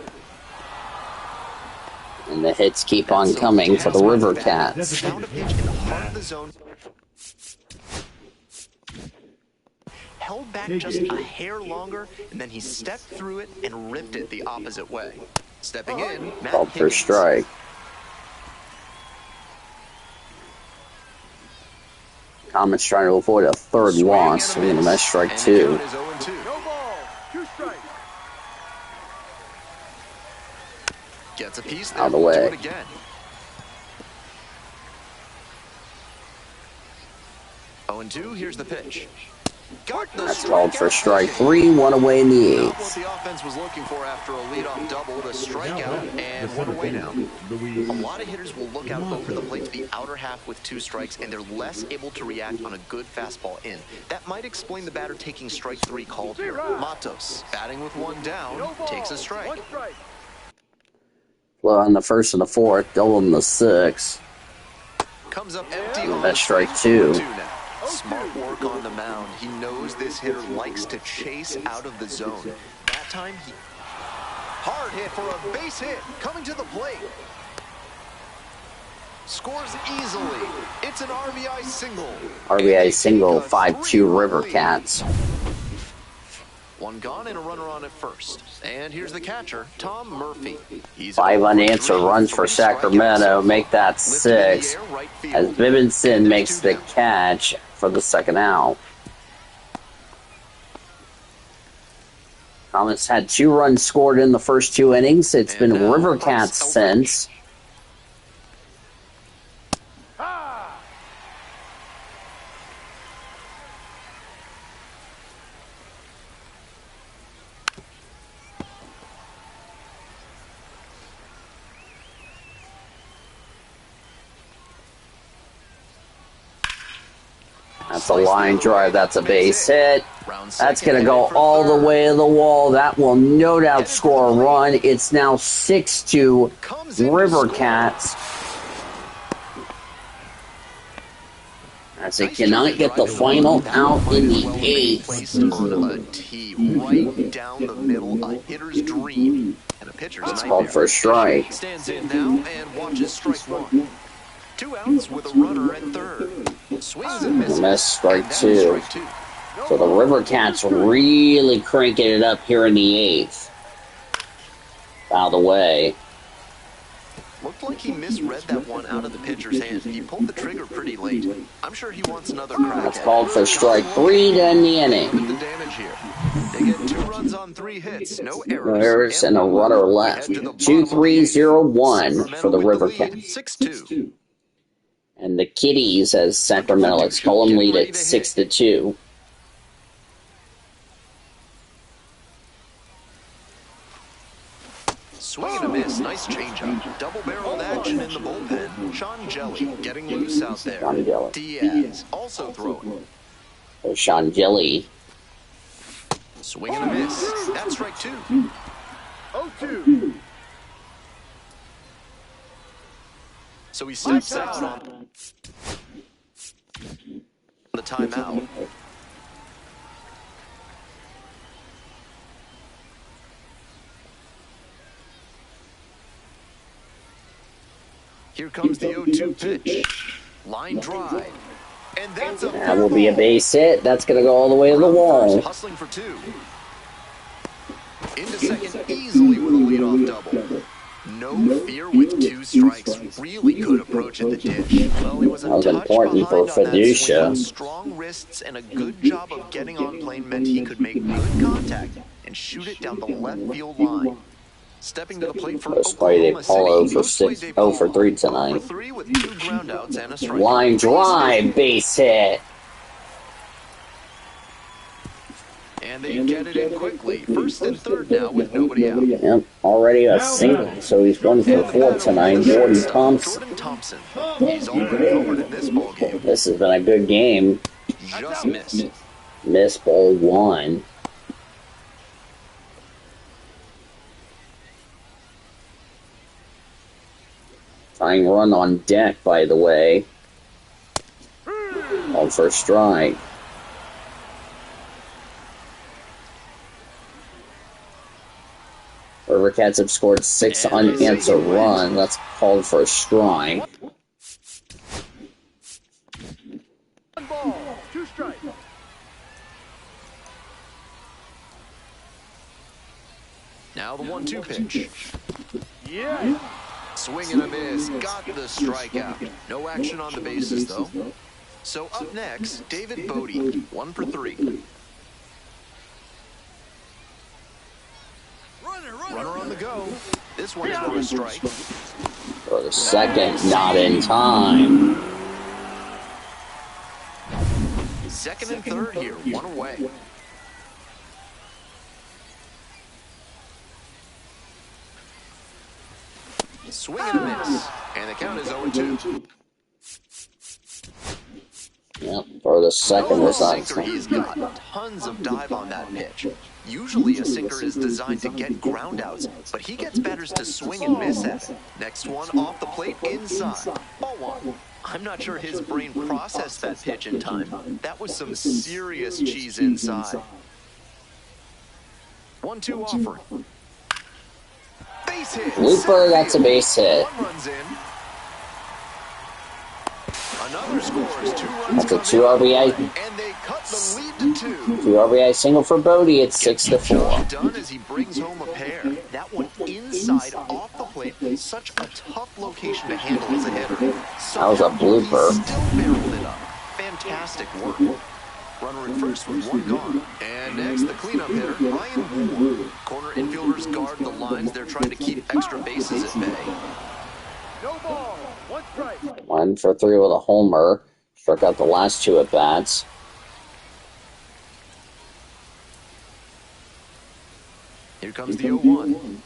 And the hits keep on coming for the River Cats. Found a pitch in the heart of the zone. Held back just a hair longer, and then he stepped through it and ripped it the opposite way. Stepping in, Matt Called for Higgins. strike. Comets trying to avoid a third loss. We're going to miss strike 2. No ball. 2 strikes. Gets a piece. Out of the way. Do it again. Oh, and 2. Here's the pitch. That's called for strike 3. 1 away in the Not 8th. what the offense was looking for after a leadoff double, the strikeout, and 1 away now. A lot of hitters will look out over the plate to the outer half with 2 strikes, and they're less able to react on a good fastball in. That might explain the batter taking strike 3 called here. Matos, batting with 1 down, takes a strike. 1 strike. Flow on the 1st and the 4th. Double in the 6th. Comes up empty. That's strike 2. Now. Smart work on the mound. He knows this hitter likes to chase out of the zone. That time, he hard hit for a base hit. Coming to the plate. Scores easily. It's an RBI single. RBI single, 5-2 River Cats. 1 gone and a runner on at first. And here's the catcher, Tom Murphy. He's 5 unanswered runs for Sacramento. Make that 6. As Bibinson makes the catch for the second out. Comets had 2 runs scored in the first 2 innings. It's been River Cats since. That's a line drive. That's a base hit. That's going to go all the way to the wall. That will no doubt score a run. It's now 6-2 River Cats. As they cannot get the final out in the 8th. On a tee right down the middle, a hitter's dream. And a pitcher's It's called for a strike. Stands in now and watches strike one. 2 outs with a runner at third. Swings and misses. Miss, strike two. So the River Cats really cranking it up here in the 8th. Out of the way. Looked like he misread that one out of the pitcher's hand. He pulled the trigger pretty late. I'm sure he wants another crack. That's called for strike 3 to end the inning. The damage here. They get 2 runs on 3 hits, no errors. No errors and a runner left. 2-3-0-1 for the River Cats. 6-2. And the Kitties, as Sacramento, let's call them, lead at 6-2. Swing and a miss, nice changeup. Double-barreled action in the bullpen. Sean Jelly getting loose out there. Sean Jelly. Diaz also throwing. There's Sean Jelly. Swing and a miss. That's strike 2. 0-2. So he steps out on the timeout. Here comes the 0-2 pitch. Line drive. And that's That will be a base hit. That's going to go all the way to the wall. Hustling for 2. Into second easily with a leadoff double. No fear with 2 strikes. Really good approach at the ditch. Well, he was a That was touch important for behind on that swing. Fiducia. Strong wrists and a good job of getting on plane meant he could make good contact and shoot it down the left field line. Stepping to the plate for Oklahoma City. 0 for 3 tonight. 3 with 2 groundouts and a strike. Line drive, base hit. And they get it in quickly. First and third now with nobody out. Yep, already a single, so he's 1 for 4 tonight. Jordan Thompson. He's already homered in this ballgame. This has been a good game. Just missed. Miss ball 1. Tying run on deck, by the way. On for a strike. River Cats have scored 6 unanswered runs. That's called for a strike. 1 ball, 2 strikes. Now the 1-2 pitch. Yeah. Swing and a miss. Got the strikeout. No action on the bases, though. So up next, David Bodie, 1 for 3. Runner on the go. This one is for a strike. For the second, not in time. Second and third here, 1 away. Swing and a miss. And the count is 0-2. Yep, for the second was not in Sinker, he's time. got tons of dive on that pitch. Usually a sinker is designed to get groundouts, but he gets batters to swing and miss at it. Next one off the plate inside. Ball 1. I'm not sure his brain processed that pitch in time. That was some serious cheese inside. 1-2 offer. Base hit. Looper, that's a base hit. 1 runs in. Another scores. 2 runs. That's a 2 RBI. And they cut the lead to 2. 2 RBI single for Bodie. It's 6-4. Job done as he brings home a pair. That one inside off the plate. Such a tough location to handle as a hitter. That was a blooper. He still barreled it up. Fantastic work. Runner in first with 1 gone. And next, the cleanup hitter, Ryan Moore. Corner infielders guard the lines. They're trying to keep extra bases at bay. No ball, 1 strike. 1 for 3 with a homer. Struck out the last 2 at-bats. Here comes the 0-1.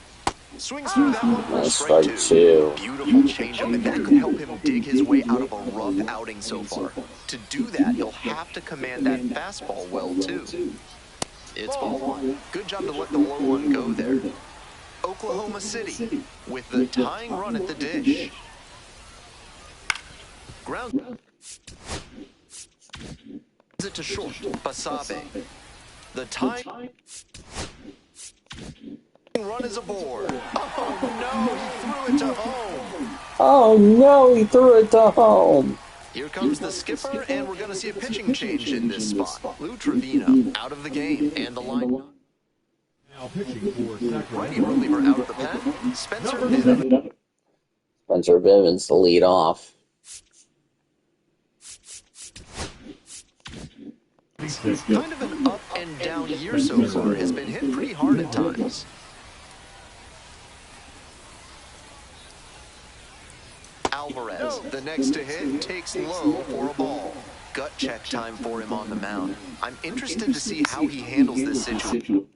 Swings through that one for Nice strike strike 2. 2. Beautiful changeup, and that could help him dig his way out of a rough outing so far. To do that, he'll have to command that fastball well, too. It's ball one. Good job to let the low one go there. Oklahoma City with the tying run at the dish. Ground it to short. Basabe. The tying run is aboard. Oh, no, he threw it to home. Oh, no, he threw it to home. Here comes the skipper, and we're going to see a pitching change in this spot. Lou Trevino out of the game, and the line. Now pitching for Sacramento. Righty reliever out of the pen. Spencer Bivens. Spencer Bivens to lead off. Kind of an up and down year so far. Has been hit pretty hard at times. Alvarez, the next to hit, takes low for a ball. Gut check time for him on the mound. I'm interested to see how he handles this situation.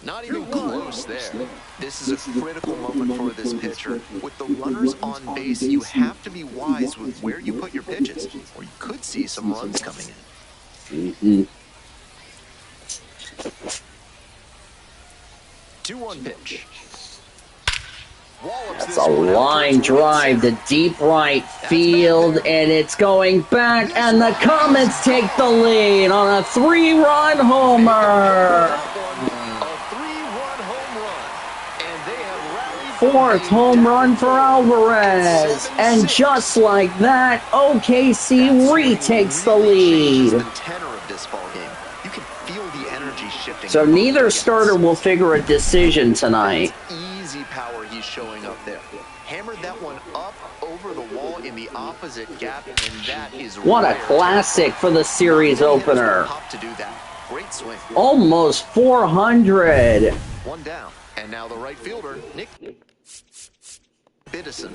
Not even close there. This is a critical moment for this pitcher. With the runners on base, you have to be wise with where you put your pitches, or you could see some runs coming in. 2-1 pitch. That's a line drive to deep right field, and it's going back, and the Comets take the lead on a 3-run homer. Fourth home run for Alvarez, and just like that, OKC retakes the lead. So neither starter will figure a decision tonight. Easy power he's showing up there. Hammered that one up over the wall in the opposite gap, and that is what a classic for the series opener. To do that. Great swing. Almost 400. One down, and now the right fielder, Nick Biddison.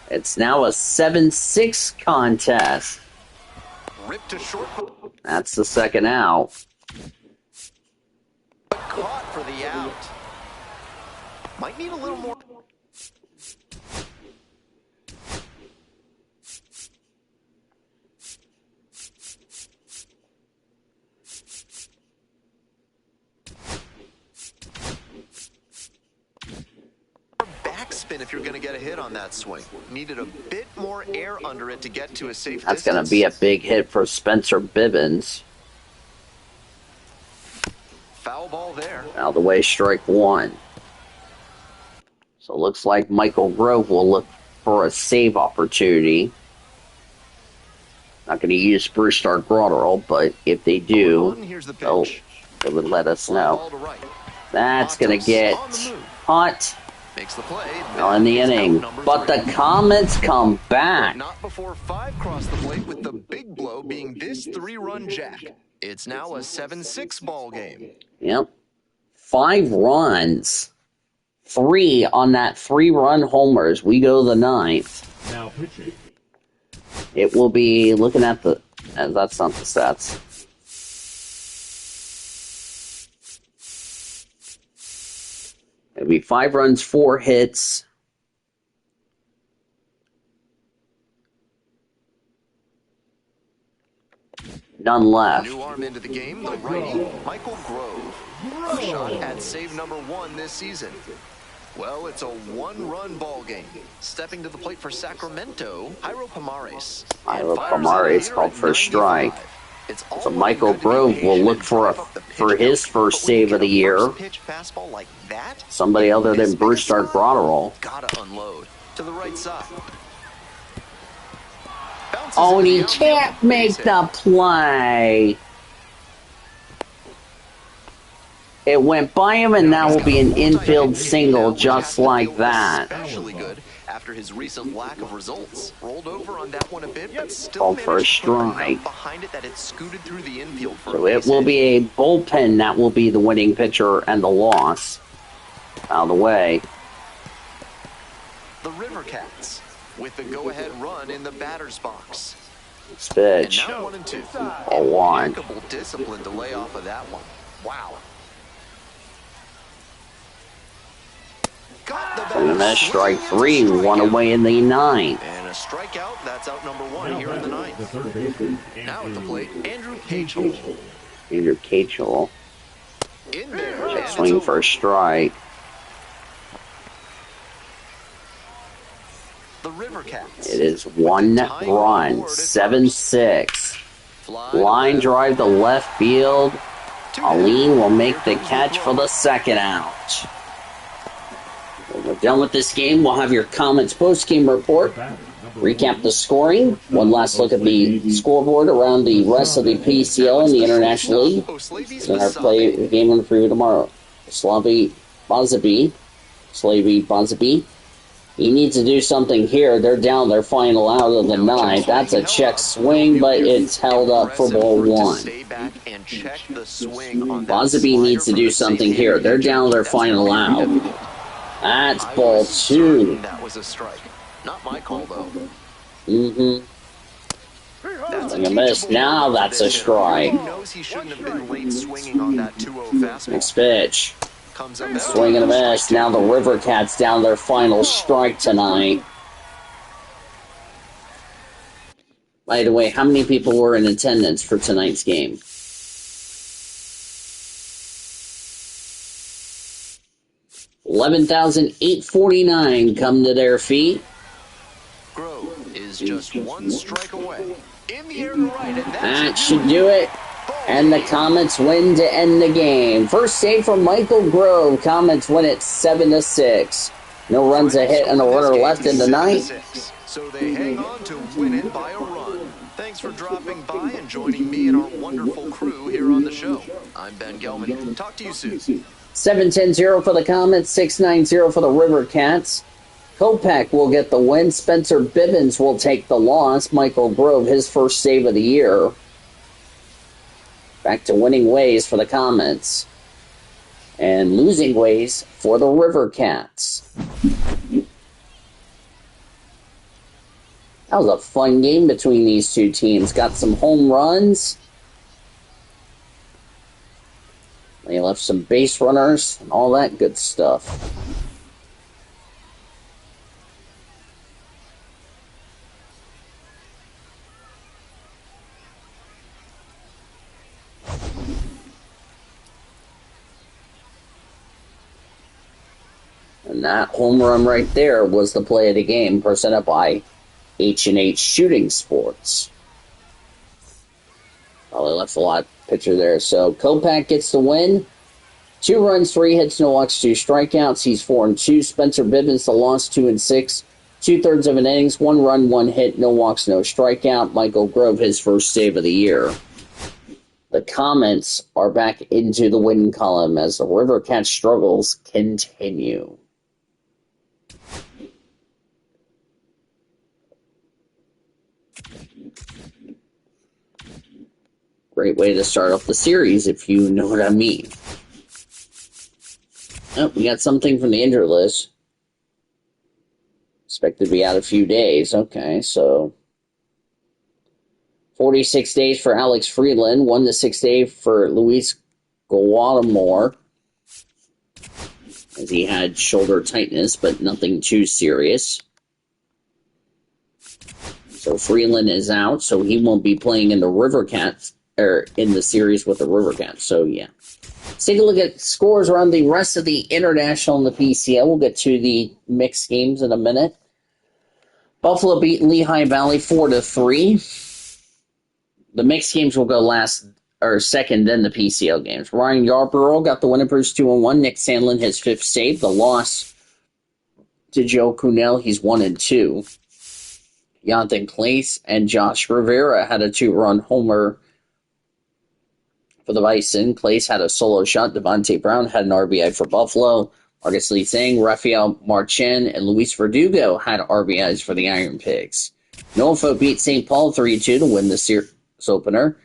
It's now a 7-6 contest. Ripped to short. That's the second out. Caught for the out. Might need a little more. Backspin if you're going to get a hit on that swing. Needed a bit more air under it to get to a safe distance. That's going to be a big hit for Spencer Bivens. Foul ball there. Out of the way, strike one. So it looks like Michael Grove will look for a save opportunity. Not going to use Bruce Stark-Grotterl, but if they do, they would let us know. That's going to get hot. Makes the play. Now in the inning, but the Comets come back. Not before 5 cross the plate, with the big blow being this 3-run jack. It's now a 7-6 ball game. Yep. 5 runs. 3 on that 3-run homers. We go the 9th. Now pitching. It will be looking at the. That's not the stats. It'll be 5 runs, 4 hits. None left. New arm into the game, the righty, Michael Grove. A shot at save number 1 this season. Well, it's a 1-run ball game. Stepping to the plate for Sacramento, Jairo Pomares. Jairo Pomares called for a strike. So Michael Grove will look for his first save of the year. Somebody other than Bruce Stark-Grotterl. Gotta unload to the right side. Oh, and he can't make the play. It went by him, and now will be an infield single just like that. Especially good after his recent lack of results. Rolled over on that one a bit, but still called for a strike. Behind it that it scooted through the infield for so it will be a bullpen that will be the winning pitcher and the loss. Out of the way. The River Cats with the go-ahead run in the batter's box. Next pitch. And now 1-2. A one. Impeccable discipline to lay off of that one. Wow. Got the And a batter strike swinging three, into one strikeout. away in the ninth. And a strikeout. That's out number one Now here in the batting, ninth. the third baseman, Now at the plate, Andrew Cagel. Andrew Cagel In there. And it's swing for over. a strike. The River Cats. It is one run, 7-6. Fly to Line left. drive to left field. Two Aline will down. make the Here comes catch for run. the second out. When we're done with this game, we'll have your Comets post-game report. Recap the scoring. One last look at the scoreboard around the rest of the PCL and the International League. Then our play game on the preview tomorrow. Slavy Bonzabi. He needs to do something here. They're down their final out of the ninth. That's a check swing, but it's held up for ball one. Bonzabi needs to do something here. They're down their final out. That's ball two. That was a strike. Not my call, though. That's Swing a miss. Now that's a strike. He knows he shouldn't have been late swinging on that 2-0 fastball. Next pitch. Comes up Swing and a miss. Now the River Cats down their final strike tonight. By the way, how many people were in attendance for tonight's game? $11,849 come to their feet. Grove is just one strike away. In the air to right, and That should do it. And the Comets win to end the game. First save from Michael Grove. Comets win it 7-6. No runs a hit and a runner left in the ninth. So they hang on to win it by a run. Thanks for dropping by and joining me and our wonderful crew here on the show. I'm Ben Gelman. Talk to you soon. 7-10-0 for the Comets, 6-9-0 for the River Cats. Kopak will get the win. Spencer Bibbins will take the loss. Michael Grove, his first save of the year. Back to winning ways for the Comets. And losing ways for the River Cats. That was a fun game between these two teams. Got some home runs. They left some base runners and all that good stuff. And that home run right there was the play of the game, presented by H&H Shooting Sports. Probably left a lot of picture there. So Kopak gets the win. 2 runs, 3 hits, no walks, 2 strikeouts. He's 4-2. Spencer Bibbins the loss, 2-6. 2/3 of an innings, 1 run, 1 hit, no walks, no strikeout. Michael Grove, his first save of the year. The Comets are back into the win column as the River Cats struggles continue. Great way to start off the series, if you know what I mean. Oh, we got something from the injury list. Expected to be out a few days. Okay, so 46 days for Alex Freeland, 1 to 6 days for Luis Guadamore, as he had shoulder tightness, but nothing too serious. So Freeland is out, so he won't be playing in the River Cats, or in the series with the River Cats. So yeah. Let's take a look at scores around the rest of the international and the PCL. We'll get to the mixed games in a minute. Buffalo beat Lehigh Valley 4-3. The mixed games will go last or second, then the PCL games. Ryan Yarborough got the winner, Bruce 2-1. Nick Sandlin, his 5th save. The loss to Joe Cunell, he's 1-2. Jonathan Clace and Josh Rivera had a 2-run homer for the Bison. Clace had a solo shot. Devontae Brown had an RBI for Buffalo. Marcus Lee Sang, Rafael Marchen, and Luis Verdugo had RBIs for the Iron Pigs. Norfolk beat St. Paul 3-2 to win the series opener.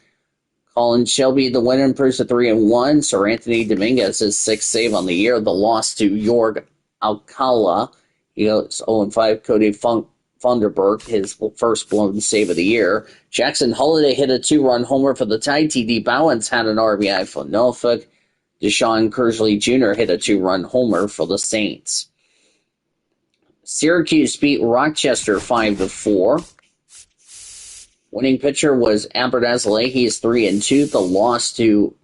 Colin Shelby, the winner, improves to 3-1. Sir Anthony Dominguez, his 6th save on the year. The loss to York Alcala. He goes 0-5. Cody Funderburk, his first blown save of the year. Jackson Holliday hit a 2-run homer for the Tide. T.D. Bowens had an RBI for Norfolk. Deshaun Kersley Jr. hit a 2-run homer for the Saints. Syracuse beat Rochester 5-4. Winning pitcher was Albert Azalea. He is 3-2. The loss to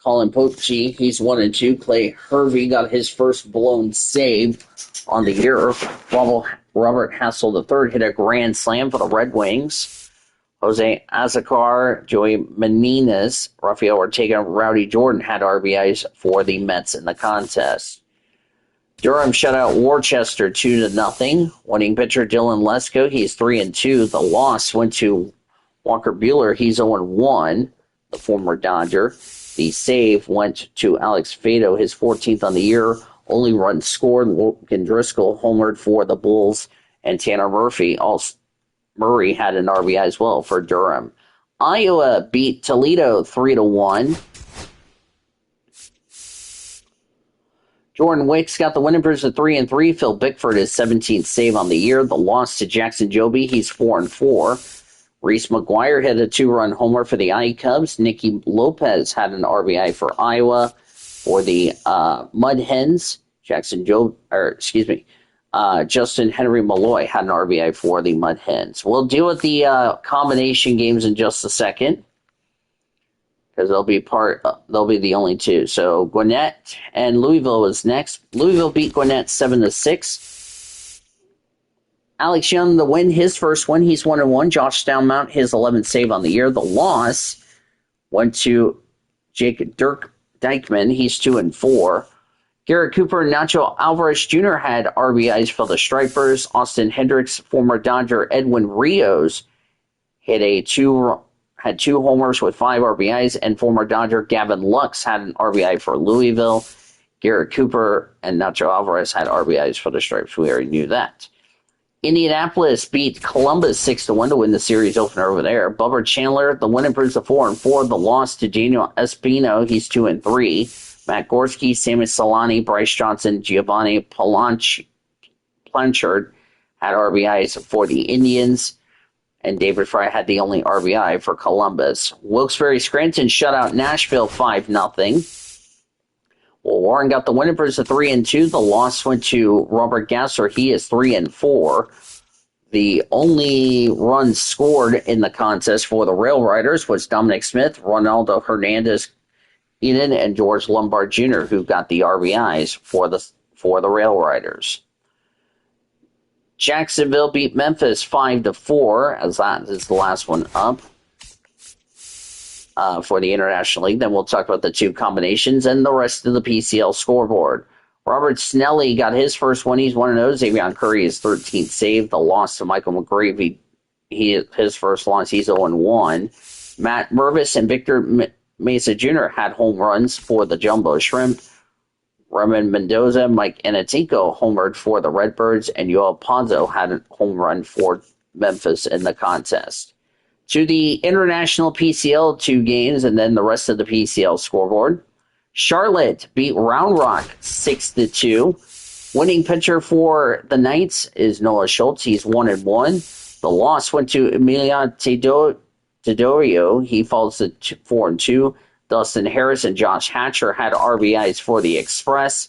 Colin Popchi, he's 1-2. Clay Hervey got his first blown save on the year. Robert Hassel III hit a grand slam for the Red Wings. Jose Azacar, Joey Menendez, Rafael Ortega, and Rowdy Jordan had RBIs for the Mets in the contest. Durham shut out Worcester 2-0. Winning pitcher Dylan Lesko, he's 3-2. The loss went to Walker Buehler, he's 0-1, the former Dodger. The save went to Alex Fado, his 14th on the year. Only run scored. Logan Driscoll homered for the Bulls, and Tanner Murray had an RBI as well for Durham. Iowa beat Toledo 3-1. Jordan Wicks got the winning person 3-3. Phil Bickford his 17th save on the year. The loss to Jackson Joby, he's 4-4. Reese McGuire hit a 2-run homer for the I Cubs. Nicky Lopez had an RBI for Iowa. For the Mud Hens, Justin Henry Malloy had an RBI for the Mud Hens. We'll deal with the combination games in just a second, because they'll be the only two. So Gwinnett and Louisville is next. Louisville beat Gwinnett 7-6. Alex Young the win, his first win. He's 1-1. Josh Stoutmount his 11th save on the year. The loss went to Jake Dykman, he's 2-4. Garrett Cooper and Nacho Alvarez Jr. had RBIs for the Stripers. Austin Hendricks, former Dodger Edwin Rios, had two homers with 5 RBIs, and former Dodger Gavin Lux had an RBI for Louisville. Garrett Cooper and Nacho Alvarez had RBIs for the Stripes. We already knew that. Indianapolis beat Columbus 6-1 to win the series opener over there. Bubba Chandler, the win improves to 4-4. The loss to Daniel Espino, he's 2-3. Matt Gorski, Sammy Solani, Bryce Johnson, Giovanni Blanchard had RBIs for the Indians. And David Fry had the only RBI for Columbus. Wilkes-Barre Scranton shut out Nashville 5-0. Well, Warren got the winning for 3-2. The loss went to Robert Gasser. He is 3-4. The only run scored in the contest for the Rail Riders was Dominic Smith, Ronaldo Hernandez, Eden, and George Lombard Jr., who got the RBIs for the Rail Riders. Jacksonville beat Memphis 5-4, as that is the last one up. For the International League. Then we'll talk about the two combinations and the rest of the PCL scoreboard. Robert Snelly got his first one. He's 1-0. Xavier Curry his 13th save. The loss to Michael McGravy, his first loss, he's 0-1. Matt Mervis and Victor Mesa Jr. had home runs for the Jumbo Shrimp. Roman Mendoza, Mike Anatinko homered for the Redbirds, and Yoel Ponzo had a home run for Memphis in the contest. To the International PCL 2 games, and then the rest of the PCL scoreboard. Charlotte beat Round Rock 6-2. Winning pitcher for the Knights is Noah Schultz. He's 1-1. The loss went to Emiliano Tedorio. He falls to 4-2. Dustin Harris and Josh Hatcher had RBIs for the Express.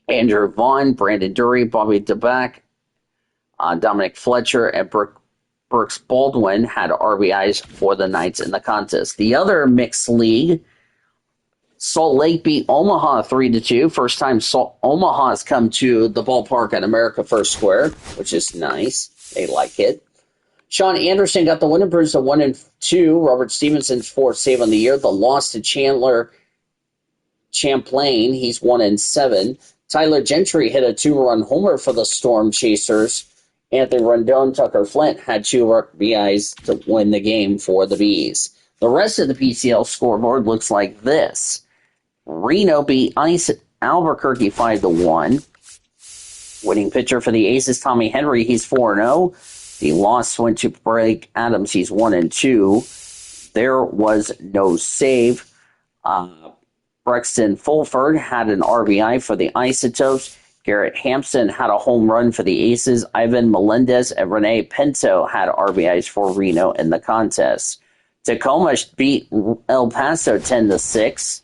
Andrew Vaughn, Brandon Dury, Bobby DeBack, Dominic Fletcher, and Brooks Baldwin had RBIs for the Knights in the contest. The other mixed league, Salt Lake beat Omaha 3-2. First time Omaha has come to the ballpark at America First Square, which is nice. They like it. Sean Anderson got the winning Bruce to 1-2. Robert Stevenson's 4th save on the year. The loss to Chandler Champlain, he's 1-7. Tyler Gentry hit a 2-run homer for the Storm Chasers. Anthony Rendon, Tucker Flint had 2 RBIs to win the game for the Bees. The rest of the PCL scoreboard looks like this. Reno beat Albuquerque 5-1. Winning pitcher for the Aces, Tommy Henry, he's 4-0. The loss went to Blake Adams, he's 1-2. There was no save. Brexton Fulford had an RBI for the Isotopes. Garrett Hampson had a home run for the Aces. Ivan Melendez and Rene Pinto had RBIs for Reno in the contest. Tacoma beat El Paso 10-6.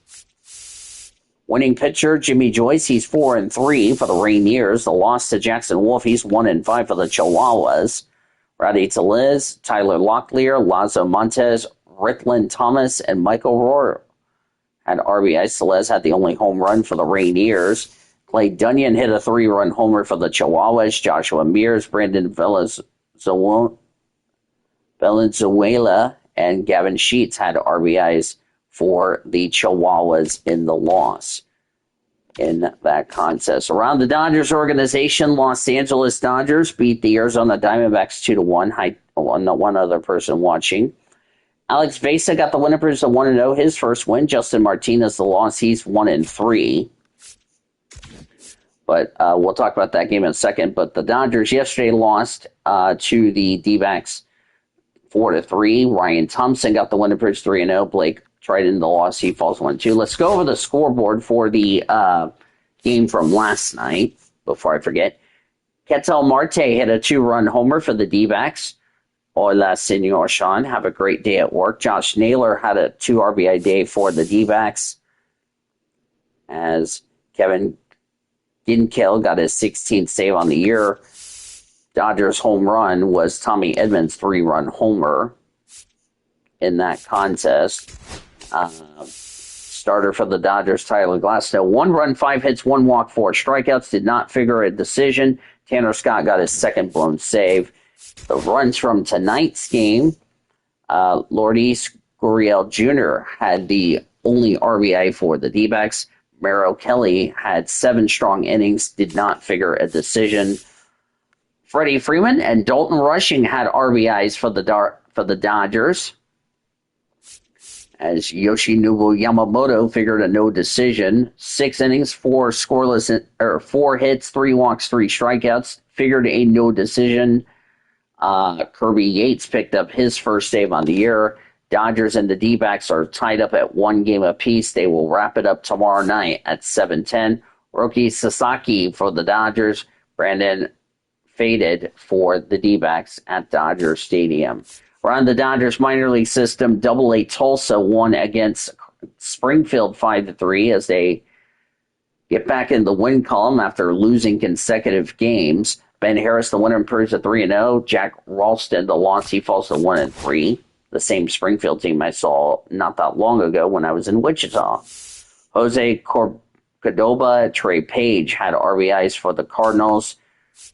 Winning pitcher Jimmy Joyce, he's 4-3 for the Rainiers. The loss to Jackson Wolf, he's 1-5 for the Chihuahuas. Rowdy Tellez, Tyler Locklear, Lazo Montes, Rickland Thomas, and Michael Rohr had RBIs. Tellez had the only home run for the Rainiers. Clay Dunyan hit a 3-run homer for the Chihuahuas. Joshua Mears, Brandon Valenzuela, and Gavin Sheets had RBIs for the Chihuahuas in the loss in that contest. Around the Dodgers organization, Los Angeles Dodgers beat the Arizona Diamondbacks 2-1. One other person watching. Alex Vesa got the win for 1-0, his first win. Justin Martinez, the loss, he's 1-3. But we'll talk about that game in a second. But the Dodgers yesterday lost to the D-backs 4-3. Ryan Thompson got the win for 3-0. Blake Triton, the loss, he falls 1-2. Let's go over the scoreboard for the game from last night before I forget. Ketel Marte hit a 2-run homer for the D-backs. Hola, Senor Sean. Have a great day at work. Josh Naylor had a 2 RBI day for the D-backs. As Kevin Ginkel got his 16th save on the year. Dodgers home run was Tommy Edmonds' 3-run homer in that contest. Starter for the Dodgers, Tyler Glasnow. 1 run, 5 hits, 1 walk, 4 strikeouts. Did not figure a decision. Tanner Scott got his second blown save. The runs from tonight's game, Lourdes Gurriel Jr. had the only RBI for the D-backs. Merrill Kelly had 7 strong innings, did not figure a decision. Freddie Freeman and Dalton Rushing had RBIs for the Dodgers, as Yoshinobu Yamamoto figured a no decision. 6 innings, 4 scoreless, 4 hits, 3 walks, 3 strikeouts, figured a no decision. Kirby Yates picked up his first save on the year. Dodgers and the D-backs are tied up at 1 game apiece. They will wrap it up tomorrow night at 7:10. Roki Sasaki for the Dodgers. Brandon Faded for the D-backs at Dodger Stadium. Around the Dodgers minor league system, Double-A Tulsa won against Springfield 5-3 as they get back in the win column after losing consecutive games. Ben Harris, the winner, improves to 3-0. Jack Ralston, the loss, he falls to 1-3. The same Springfield team I saw not that long ago when I was in Wichita. Jose Cordoba, Trey Page had RBIs for the Cardinals.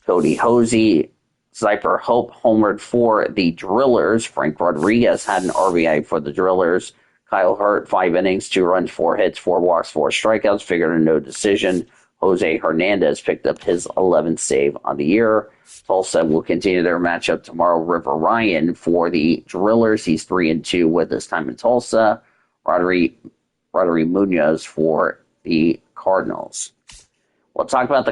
Cody Hosey, Zyper Hope homered for the Drillers. Frank Rodriguez had an RBI for the Drillers. Kyle Hurt, 5 innings, 2 runs, 4 hits, 4 walks, 4 strikeouts, figured a no decision. Jose Hernandez picked up his 11th save on the year. Tulsa will continue their matchup tomorrow. River Ryan for the Drillers. He's 3-2 with his time in Tulsa. Rodri Munoz for the Cardinals. We'll talk about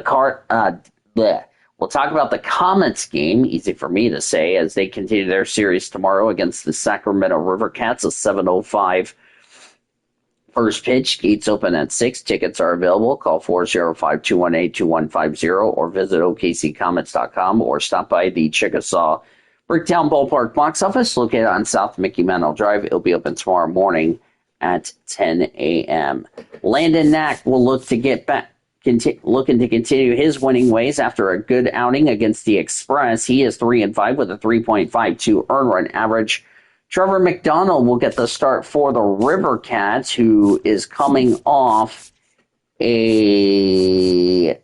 We'll talk about the Comets game, easy for me to say, as they continue their series tomorrow against the Sacramento River Cats, a 7:05 first pitch. Gates open at 6. Tickets are available. Call 405-218-2150 or visit OKCComets.com or stop by the Chickasaw Bricktown Ballpark box office located on South Mickey Mantle Drive. It'll be open tomorrow morning at 10 a.m. Landon Knack will look to get back. Looking to continue his winning ways after a good outing against the Express. He is 3-5 with a 3.52 earned run average. Trevor McDonald will get the start for the River Cats, who is coming off a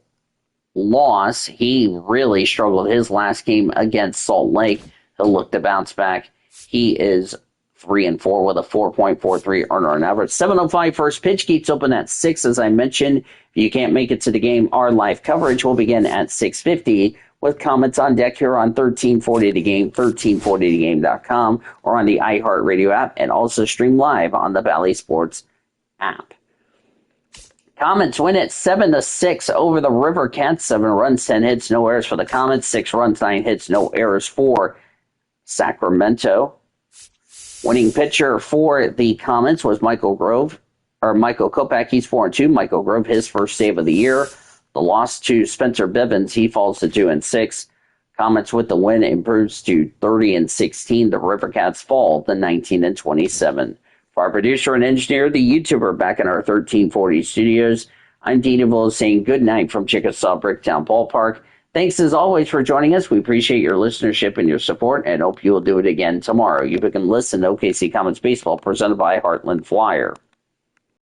loss. He really struggled his last game against Salt Lake. He'll look to bounce back. He is 3-4 with a 4.43 earned run average. 7:05 first pitch. Gates open at 6, as I mentioned. If you can't make it to the game, our live coverage will begin at 6:50 with Comets on deck here on 1340 The Game, 1340thegame.com, or on the iHeartRadio app, and also stream live on the Bally Sports app. Comets win it 7-6 over the River Cats. 7 runs, 10 hits, no errors for the Comets. 6 runs, 9 hits, no errors for Sacramento. Winning pitcher for the Comets was Michael Kopech. He's 4-2. Michael Grove, his first save of the year. The loss to Spencer Bibbins, he falls to 2-6. Comets with the win improves to 30-16. The River Cats fall to 19-27. For our producer and engineer, the YouTuber back in our 1340 studios, I'm Dean DeVille saying good night from Chickasaw Bricktown Ballpark. Thanks as always for joining us. We appreciate your listenership and your support and hope you will do it again tomorrow. You can listen to OKC Comets Baseball presented by Heartland Flyer.